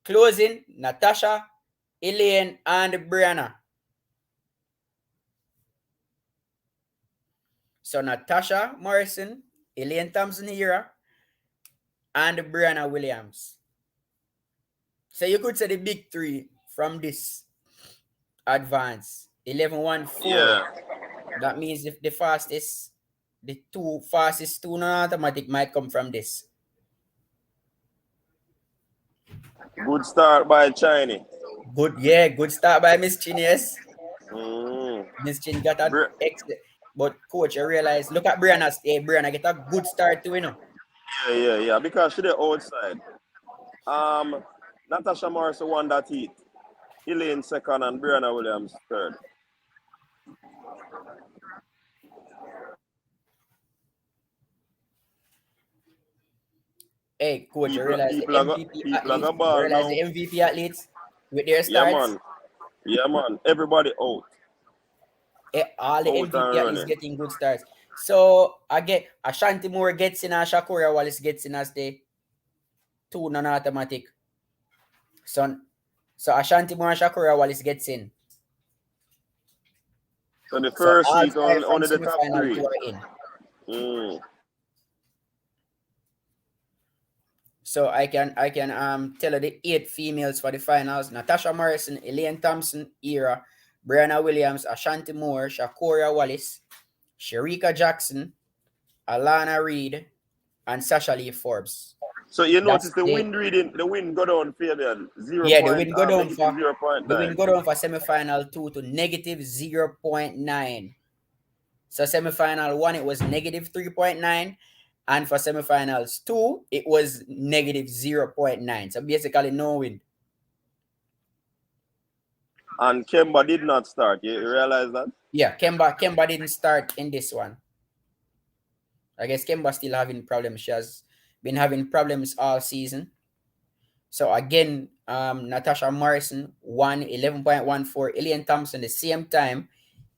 Closing. Natasha, Elaine, and Brianna. So Natasha Morrison, Elaine Thompson here, and Brianna Williams. So you could say the big 3 from this advance. 11-1-4. Yeah. That means if the 2 fastest 2 non-automatic might come from this. Good start by Chinese. Good start by Miss Chin, yes. Mm. Miss Chin got a excellent. But coach, I realize, look at Brianna. Hey, Brianna get a good start too, Yeah. Because she the outside. Natasha Morrison won that heat. Elaine second and Brianna Williams third. Hey, coach, I realize the MVP athletes with their starts. Yeah, man. Everybody out. All the MVP athletes getting good starts. So I get Ashanti Moore gets in, and Shakura Wallace gets in as the 2 non-automatic. So Ashanti Moore and Shakura Wallace gets in. So the first seat on the top 3. In. So I can tell her the 8 females for the finals: Natasha Morrison, Elaine Thompson, Era, Brianna Williams, Ashanti Moore, Shakura Wallace, Sherika Jackson, Alana Reid, and Sasha Lee Forbes. So you notice the wind go down, Fabian. 0. Yeah, the wind go down for 0.9. the wind go down for semi-final 2 to -0.9. So semifinal 1, it was negative 3.9. And for semifinals 2, it was negative 0.9. So basically no wind. And Kemba did not start. You realize that? Yeah, Kemba didn't start in this one. I guess Kemba still having problems. She has been having problems all season. So again, Natasha Morrison won 11.14. Ilian Thompson the same time,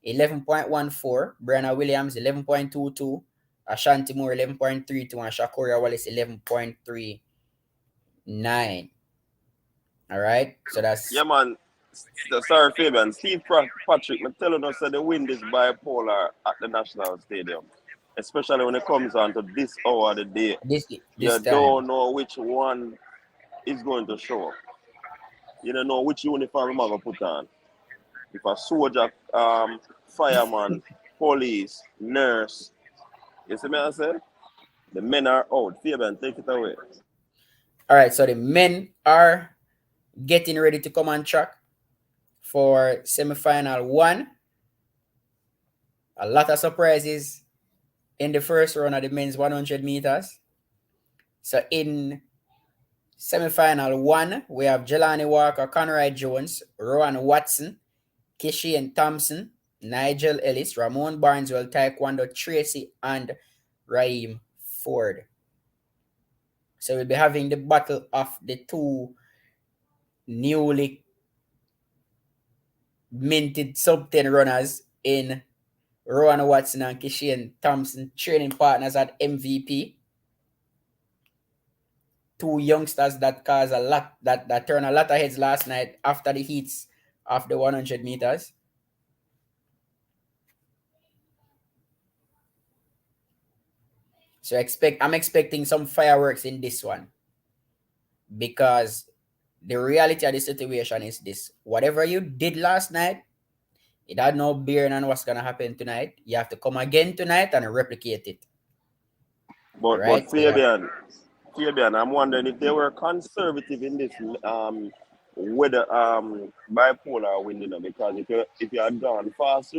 11.14. Brianna Williams 11.22. Ashanti Moore 11.32 and Shakuria Wallace 11.39. All right, so that's Yeah, man. Sorry, Fabian. Steve Patrick, I'm telling us that the wind is bipolar at the National Stadium, especially when it comes on to this hour of the day. this You time. don't know which one is going to show up. You don't know which uniform you're going to put on. If a soldier, fireman, police, nurse, you see me I said? The men are out. Fabian, take it away. All right, so the men are getting ready to come on track for semifinal 1. A lot of surprises in the first round of the men's 100 meters. So in semifinal 1, we have Jelani Walker, Conrad Jones, Rowan Watson, Kishian Thompson, Nigel Ellis, Ramon Barneswell, Taekwondo Tracy, and Raheem Ford. So we'll be having the battle of the two newly minted sub 10 runners in Rowan Watson and Kishian Thompson, training partners at MVP. Two youngsters that caused a lot, that turned a lot of heads last night after the heats of the 100 meters. So I'm expecting some fireworks in this one, because the reality of the situation is this: whatever you did last night, it had no bearing on what's gonna happen tonight. You have to come again tonight and replicate it. All But right. So that Fabian, I'm wondering if they were conservative in this weather bipolar wind, because if you had gone fast,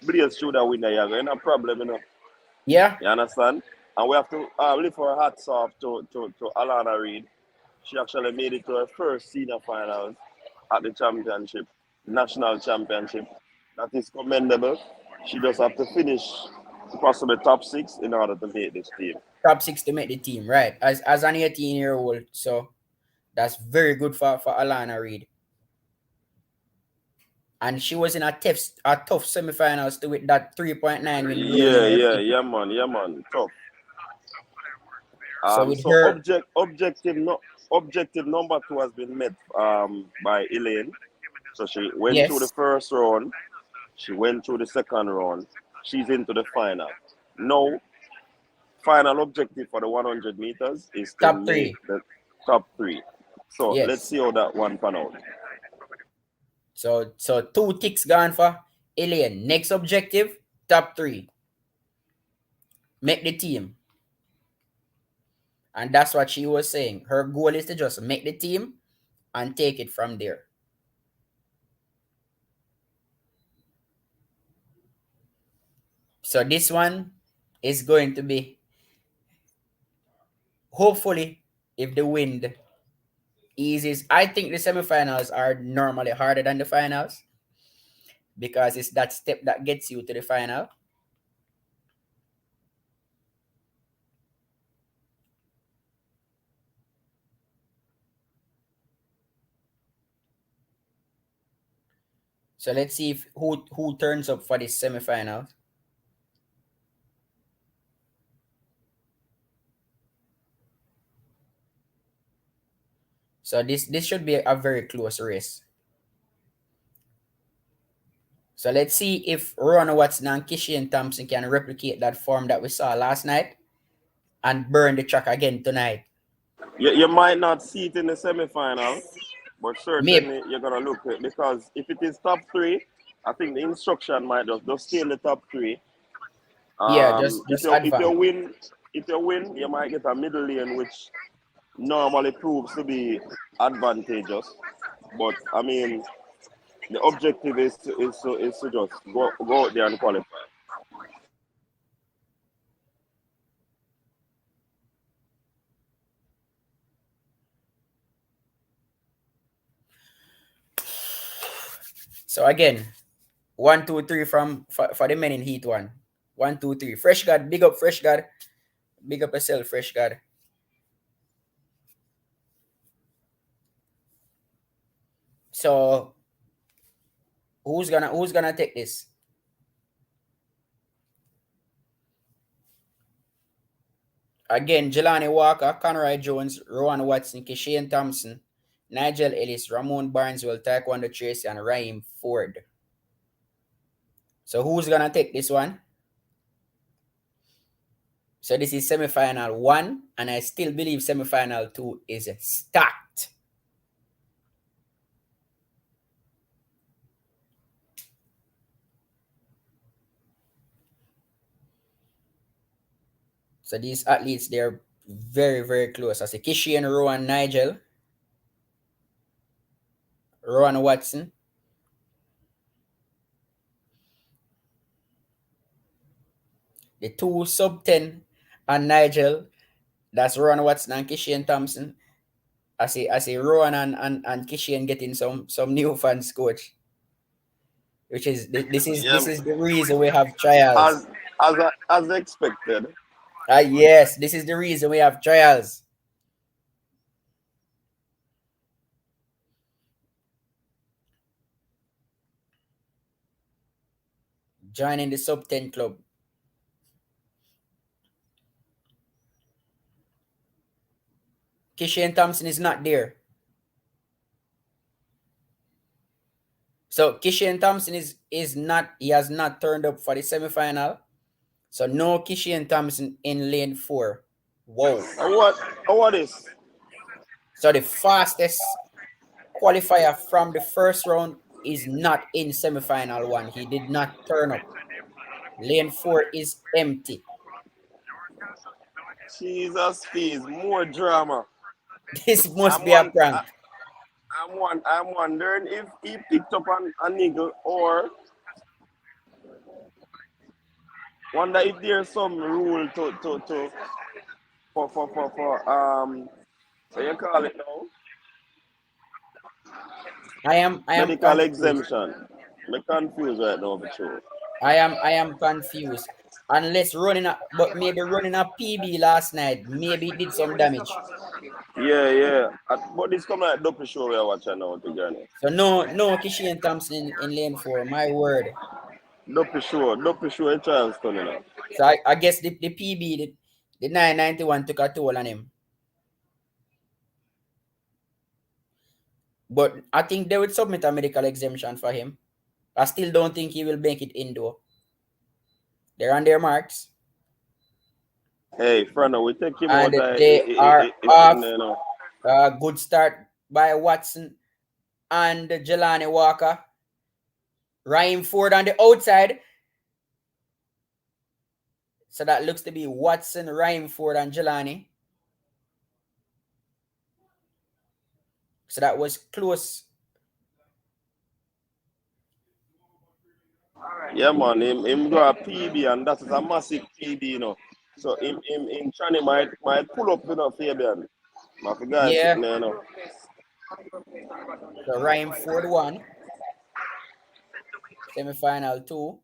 Blaze through that window, you're going to have a problem, yeah, You understand? And we have to lift our hats off to Alana Reid. She actually made it to her first senior finals at the championship, national championship. That is commendable. She just have to finish possibly top 6 in order to make this team. top 6 to make the team, right? As an 18-year-old, so that's very good for Alana Reid. And she was in a tough semifinals to with that 3.9 when blowing in her feet. Yeah, man, tough. So with So her, objective number 2 has been met by Elaine. So she went through the yes, first round, she went through the second round, she's into the final. Now, final objective for the 100 meters is to top make 3. the top 3. So let's Yes. see how that one pan out. So 2 ticks gone for Alien. Next objective, top 3. Make the team. And that's what she was saying. Her goal is to just make the team and take it from there. So this one is going to be, hopefully, if the wind eases. I think the semifinals are normally harder than the finals, because it's that step that gets you to the final. So let's see if who turns up for this semifinal. So this should be a very close race. So let's see if Ron Watson and Kishian Thompson can replicate that form that we saw last night and burn the track again tonight. You might not see it in the semifinal, but Maybe, certainly you're gonna look at it, because if it is top 3, I think the instruction might just stay in the top 3. yeah, just If just you advance. win, you might get a middle lane, which normally proves to be advantageous. But I mean, the objective is to just go out there and qualify. So again, 1, 2, 3 for the men in Heat 1. 1, 2, 3. Fresh God, big up Fresh God. Big up yourself, Fresh God. So who's gonna take this? Again, Jelani Walker, Conroy Jones, Rowan Watson, Keshane Thompson, Nigel Ellis, Ramon Barneswell, Taekwondo Tracy, and Raheem Ford. So who's gonna take this one? So this is semi-final 1, and I still believe semi-final 2 is stacked. So these athletes, they're very, very close. I say Keshane, Rowan, Nigel, Rowan Watson, the two sub 10 and Nigel. That's Rowan Watson and Keshane Thompson. I see Rowan and Keshane getting some new fans coach, which is this is Yeah, this is the reason we have trials. as expected. Yes, this is the reason we have trials. Joining the sub 10 club. Keshane Thompson is not there. So Keshane Thompson is not, he has not turned up for the semi-final. So no Keshane Thompson in lane 4. Whoa. What is? So the fastest qualifier from the first round is not in semi-final 1. He did not turn up. Lane 4 is empty. Jesus fees, more drama. This must I'm be a one. prank. I'm wondering if he picked up a niggle or wonder if there's some rule to for so you call it now I am medical confused. exemption. I'm confused right now for sure. I am confused. Unless running a, but maybe running a PB last night, maybe it did some damage. Yeah, yeah. But this come like double show we are watching now to journey. So no Keshane Thompson in lane 4. My word. Double show in Charleston, you know. So I guess the PB, the 991 took a toll on him. But I think they would submit a medical exemption for him. I still don't think he will make it indoor. They're on their marks. Hey, Frano, we take him And out. they are off. You know. Good start by Watson and Jelani Walker. Ryan Ford on the outside. So that looks to be Watson, Ryan Ford, and Jelani. So that was close. Yeah, man. Him go a PB, and that is a massive PB, you know. So him Chani might pull up, you know, Fabian. My guy Yeah. sitting there, you know. So Ryan Ford won. Semi-final 2.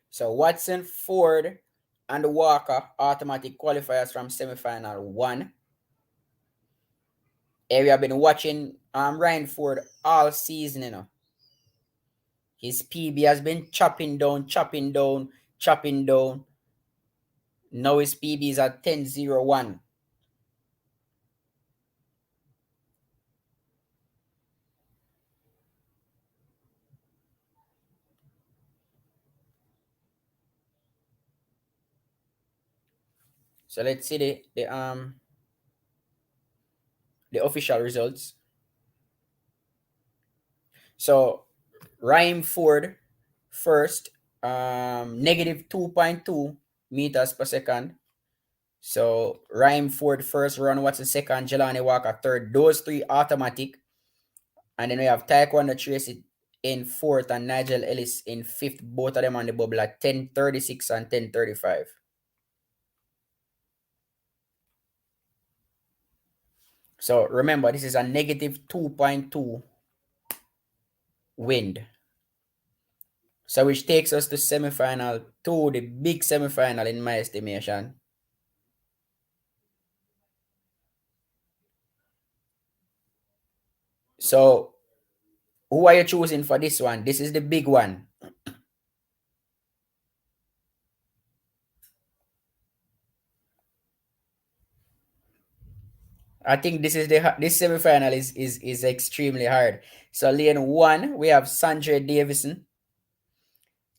So Watson, Ford, and Walker automatic qualifiers from semi-final 1. And we have been watching Ryan Ford all season, you know. His PB has been chopping down, chopping down, chopping down. Now his PB is at 10.01. So let's see the official results. So Ryan Ford first, negative 2.2 meters per second. So Ryan Ford first, Ron Watson second, Jelani Walker third. Those three automatic. And then we have Taekwondo Tracy in fourth and Nigel Ellis in fifth. Both of them on the bubble at 10.36 and 10.35. So remember, this is a negative 2.2 wind. So which takes us to semi-final, to the big semi-final in my estimation. So who are you choosing for this one? This is the big one. I think this semi-final is extremely hard. So lane 1, we have Sanjay Davison.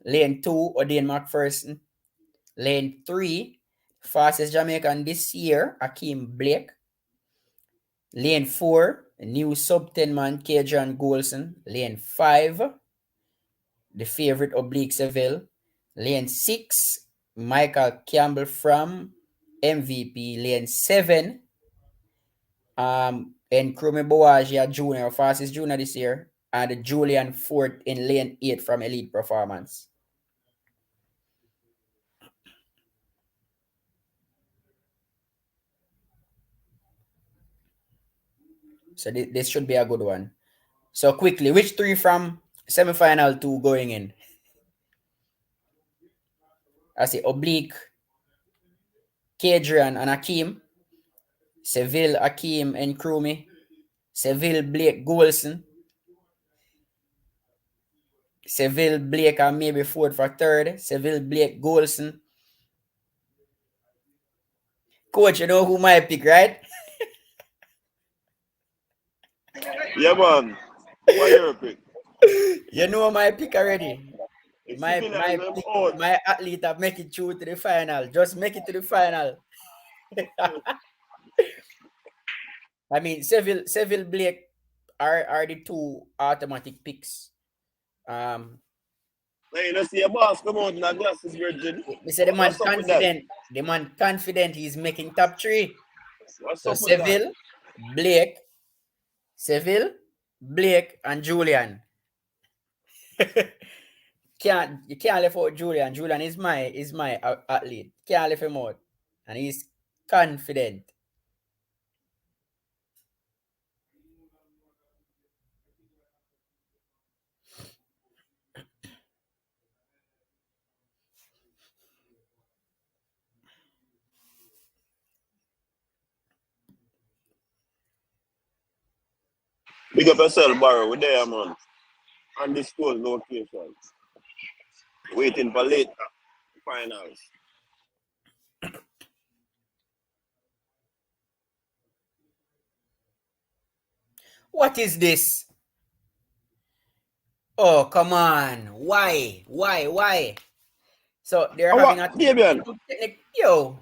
Lane 2, Odin McPherson. Lane 3, fastest Jamaican this year, Akeem Blake. Lane 4, new sub 10 man, Kejan Golson. Lane 5, the favorite Oblique Seville. Lane 6, Michael Campbell from MVP. Lane 7, and Krumi Boagia Jr., fastest junior this year. And Julian Ford in lane 8 from Elite Performance. So this should be a good one. So quickly, which 3 from semi-final 2 going in? I say Oblique, Kadrian, and Akeem. Seville, Akeem, and Krumi. Seville, Blake, Golson. Seville, Blake, and maybe Ford for third. Seville, Blake, Golson. Coach, you know who my pick, right? Yeah, man. Who are your pick? You know my pick already. The civilians My them pick, out. my athlete have make it through to the final. Just make it to the final. I mean, Seville Blake are the 2 automatic picks. Hey, let's see a boss come out in a glasses, virgin. They say the man What's up with that? confident. The man confident he's making top 3. What's So up with that? Seville, Blake, and Julian. You can't leave out Julian. Julian is my athlete. Can't leave him out. And he's confident. Big up yourself, Barrow. We're there, man. Undisclosed location. Waiting for later finals. What is this? Oh, come on. Why? Why? So they're Oh, having what? a Fabian. yo.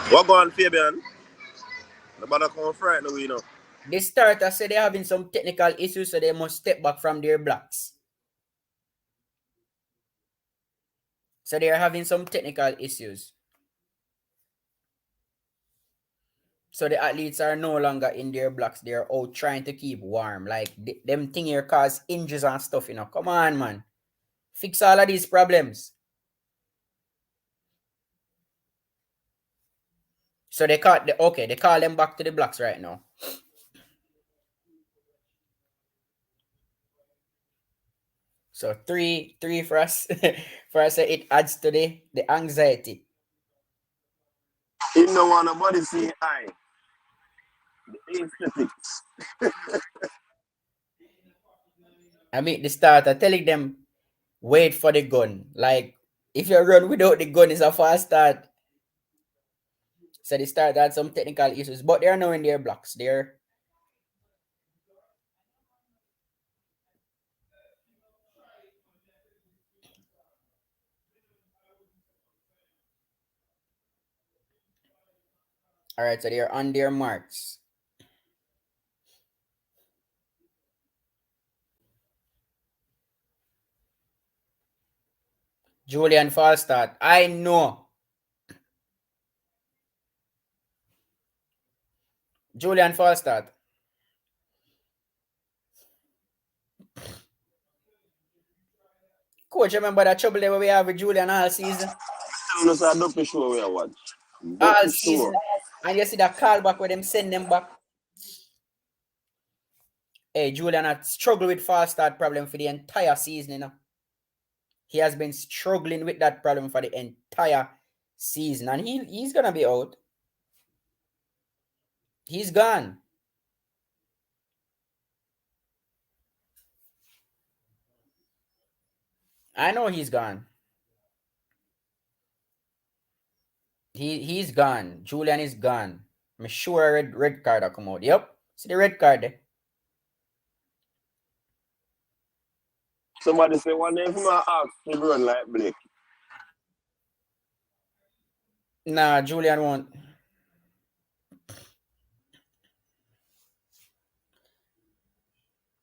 What going, Fabian? Nobody come frighten we, you know. The starter said they're having some technical issues, so they must step back from their blocks. So they are having some technical issues. So the athletes are no longer in their blocks. They're out trying to keep warm. Like them thing here cause injuries and stuff, you know. Come on, man. Fix all of these problems. So they call them back to the blocks right now. So three for us. For us, it adds to the anxiety. You know want nobody see I. The aesthetics. I mean the starter telling them wait for the gun. Like if you run without the gun, it's a fast start. So the starter had some technical issues, but they are now in their blocks. They're all right. So they're on their marks. Julian Falstad. I know. Julian Falstad. Coach, remember that trouble that we have with Julian all season? Tell us a dope show we watch. all Dirty sure. season. And you see that call back where them send them back. Hey, Julian had struggled with false start problem for the entire season, you know. He has been struggling with that problem for the entire season. And he's gonna be out. He's gone. I know he's gone. He's gone. Julian is gone. I'm sure red card will come out. Yep. See the red card there. Somebody say one name from my ask to run like Blake. Nah, Julian won't.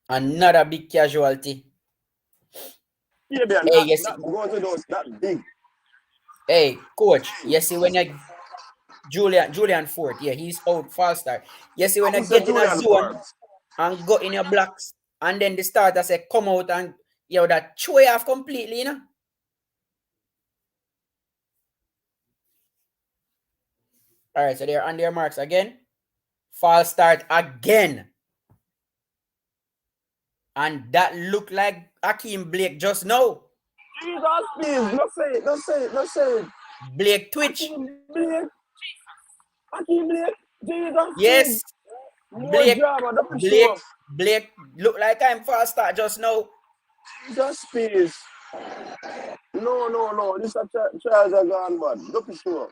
Another big casualty. Yeah, man, Hey, yes. that goes to those that big. Hey, coach. You see when you Julian Ford, yeah, he's out false start. You see when Who you said get in a Julian zone Forbes? and go in your blocks, and then the starter say come out and that throw you off completely, you know. All right, so they're on their marks again. False start again. And that looked like Johan Blake just now. Jesus, please, no say it, no say it, no say it. Blake twitch. Blake. Hakeem Blake. Jesus, please. Yes. More drama, that's for sure. Blake look like I'm false start just now. Jesus, please. No. This a Charles are gone, man. Look for sure.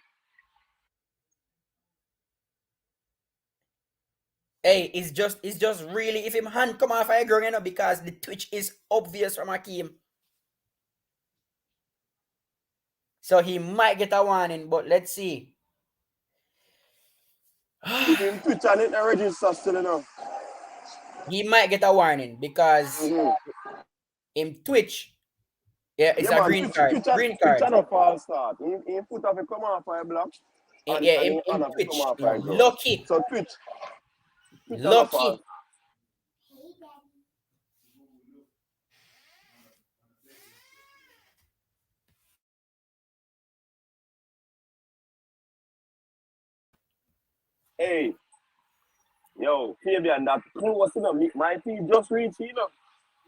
Hey, it's just really if him hand come off I ground, you know, because the twitch is obvious from Hakeem. So he might get a warning, but let's see. If him twitch and it register still enough. He might get a warning because him twitch. Yeah, it's Yeah, a man, green card. Green twitch card. and a false start. He put off a come off for a block. And Yeah, he him have to come twitch. off You know, for a ground. lucky. So twitch and a false. Lucky. Hey, yo, Fabian, that close, you know. My team just reached, you know.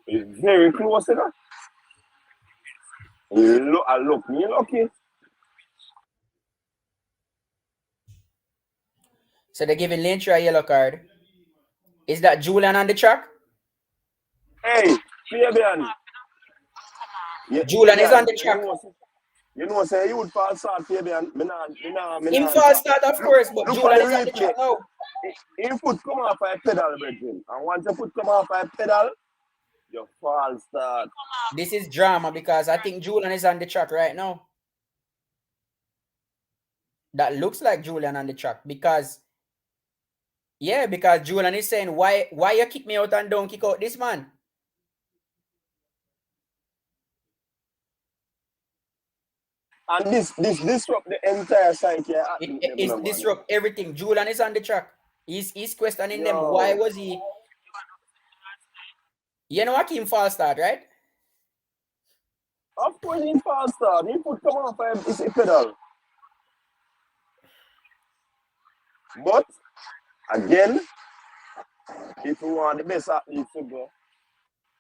It's very close, you know. Look, me lucky. So they're giving Lynch a yellow card. Is that Julian on the track? Hey, Fabian. Julian is on Fabian, the track. you know, say you would fall start, Fabian. Me Him nah false chat. start, of course, but Look for the Julian is on the replay. track now. If foot come off a pedal, brethren, and once your foot come off a pedal, you fall start. This is drama because I think Julian is on the track right now. That looks like Julian on the track because Julian is saying why you kick me out and don't kick out this man. And this disrupt the entire psyche. It disrupt everything. Julian is on the track. He's questioning them. Yo. Why was he? You know Hakeem false start, right? Of course he fall start. He foot come off a pedal. But again, if you want the best athlete to go,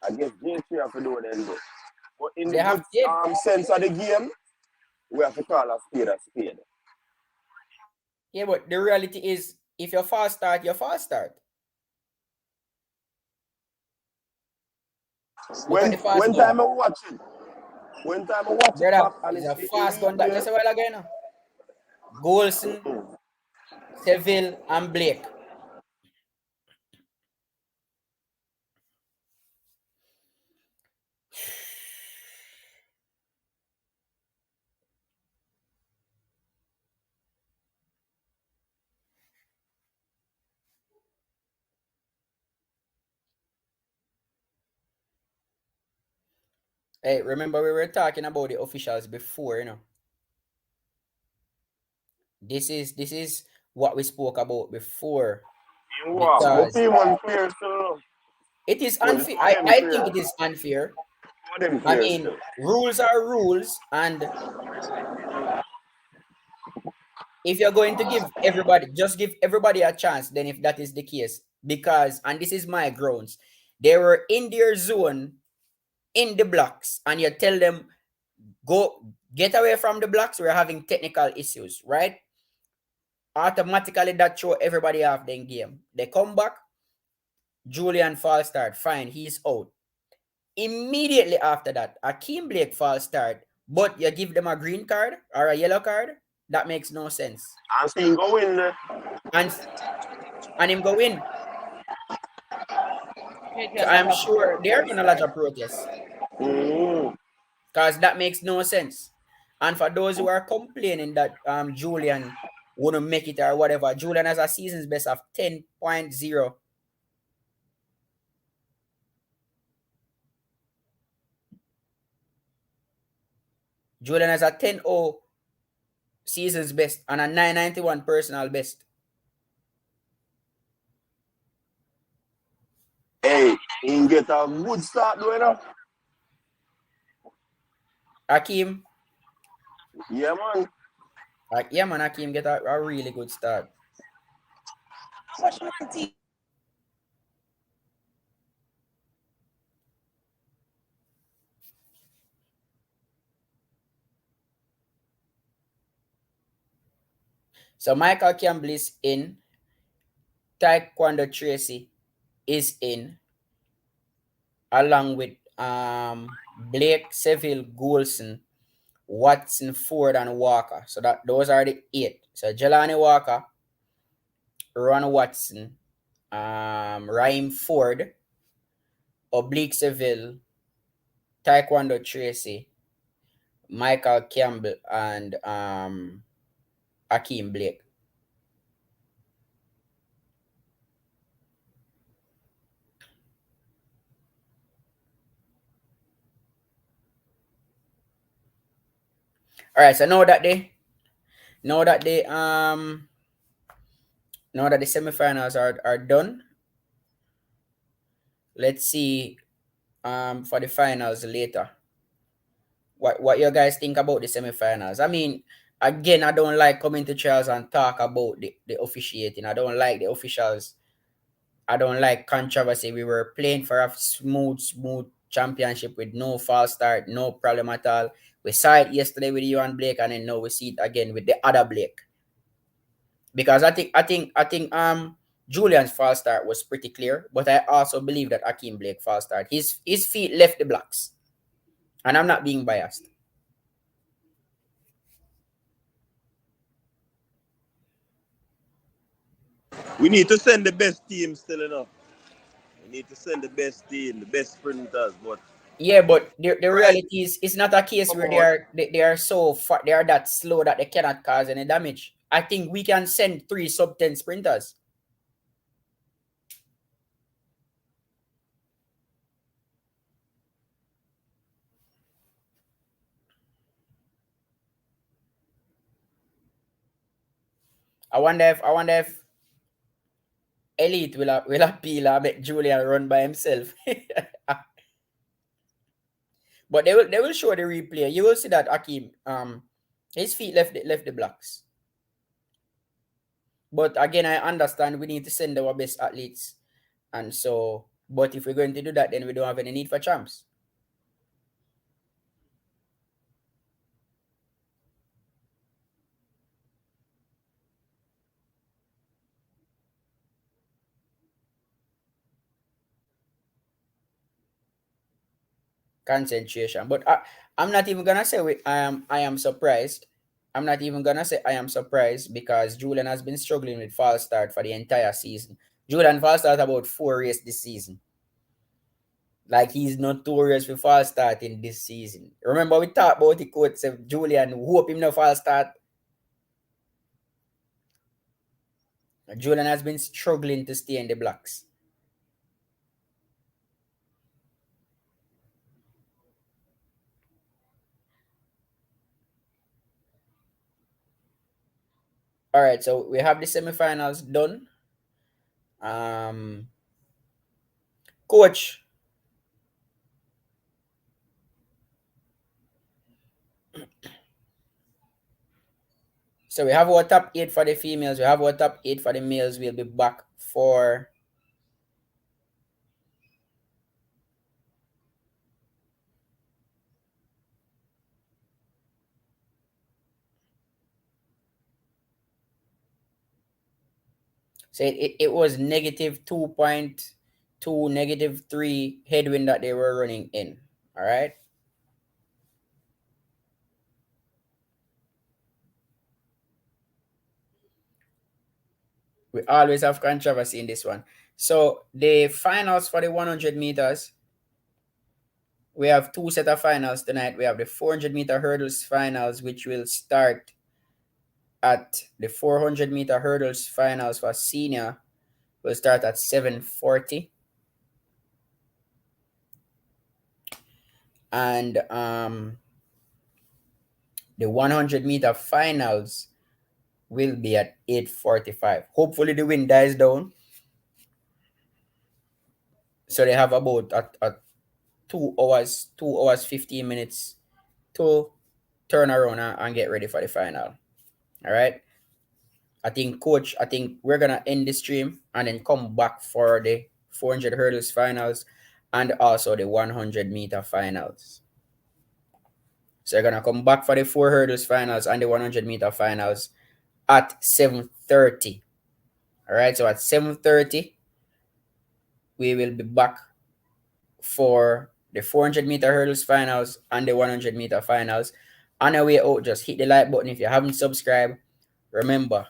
I guess J3 have to do what they do. But in the good sense of the game, we have to call a spade a spade. Yeah, but the reality is, if you're fast start, you're fast start. When time I watch it, brother, it's a fast gun that just a while again. Golson, Seville, and Blake. Hey, remember we were talking about the officials before, you know. This is what we spoke about before. Because it is unfair. I think it is unfair. I mean, rules are rules, and if you're going to give everybody, just give everybody a chance, then if that is the case, because, and this is my grounds, they were in their zone in the blocks, and you tell them, go get away from the blocks, we're having technical issues, right? Automatically that throw everybody off the game. They come back, Julian false start, fine, he's out. Immediately after that, Akeem Blake false start, but you give them a green card or a yellow card, that makes no sense. And still going there. And him go in. It So was I'm like a sure poor they're first gonna lodge a start. protest. Mm. Because that makes no sense. And for those who are complaining that Julian wouldn't make it or whatever, Julian has a season's best of 10.0. Julian has a 10.0 season's best and a 991 personal best. Hey, he get a good start doing it. Akeem, Yeah, man. yeah man, Akeem get a really good start. So Michael Campbell is in, Taekwondo Tracy is in, along with Blake, Seville, Goulson, Watson, Ford, and Walker. So that those are the 8. So Jelani Walker, Ron Watson, Raheem Ford, Oblique Seville, Taekwondo Tracy, Michael Campbell, and Akeem Blake. All right. So now that they now that the semifinals are done, let's see for the finals later. What you guys think about the semifinals? I mean, again, I don't like coming to trials and talk about the officiating. I don't like the officials. I don't like controversy. We were playing for a smooth championship with no false start, no problem at all. We saw it yesterday with Johan Blake, and then now we see it again with the other Blake. Because I think Julian's false start was pretty clear, but I also believe that Akeem Blake false start. His feet left the blocks. And I'm not being biased. We need to send the best team still enough. We need to send the best team, the best sprinters, but Yeah, but the right, reality is it's not a case come where on. they are so far, they are that slow that they cannot cause any damage. I think we can send 3 sub 10 sprinters. I wonder if Elite will appeal and make Julian run by himself. But they will show the replay. You will see that Akeem his feet left the blocks. But again, I understand we need to send our best athletes. And so, but if we're going to do that, then we don't have any need for champs. Concentration. But I'm not even gonna say I am surprised. I'm not even gonna say I am surprised because Julian has been struggling with false start for the entire season. Julian false start about 4 races this season. Like he's notorious for false starting this season. Remember we talked about the coach of Julian hope him no false start. Julian has been struggling to stay in the blocks. All right, so we have the semifinals done. Um, Coach, So we have our top eight for the females. We have our top eight for the males. We'll be back for so it was -2.2, -3 headwind that they were running in. All right. We always have controversy in this one. So the finals for the 100 meters, we have two set of finals tonight. We have the 400-meter hurdles finals, which will start at the 400-meter hurdles finals for senior will start at 7:40, and the 100-meter finals will be at 8:45. Hopefully the wind dies down, so they have about at 2 hours, 2 hours 15 minutes to turn around and get ready for the final. All right. I think we're gonna end the stream and then come back for the 400 hurdles finals and also the 100-meter finals. So you're gonna come back for the 4 hurdles finals and the 100-meter finals at 7:30. All right. So at 7:30, we will be back for the 400-meter hurdles finals and the 100-meter finals. On our way out, just hit the like button if you haven't subscribed. Remember,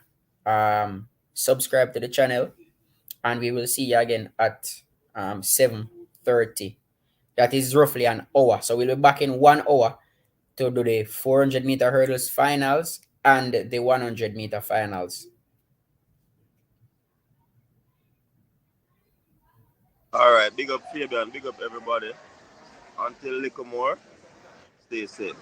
subscribe to the channel, and we will see you again at 7:30. That is roughly an hour. So we'll be back in 1 hour to do the 400-meter hurdles finals and the 100-meter finals. All right, big up Fabian, big up everybody. Until little more, stay safe.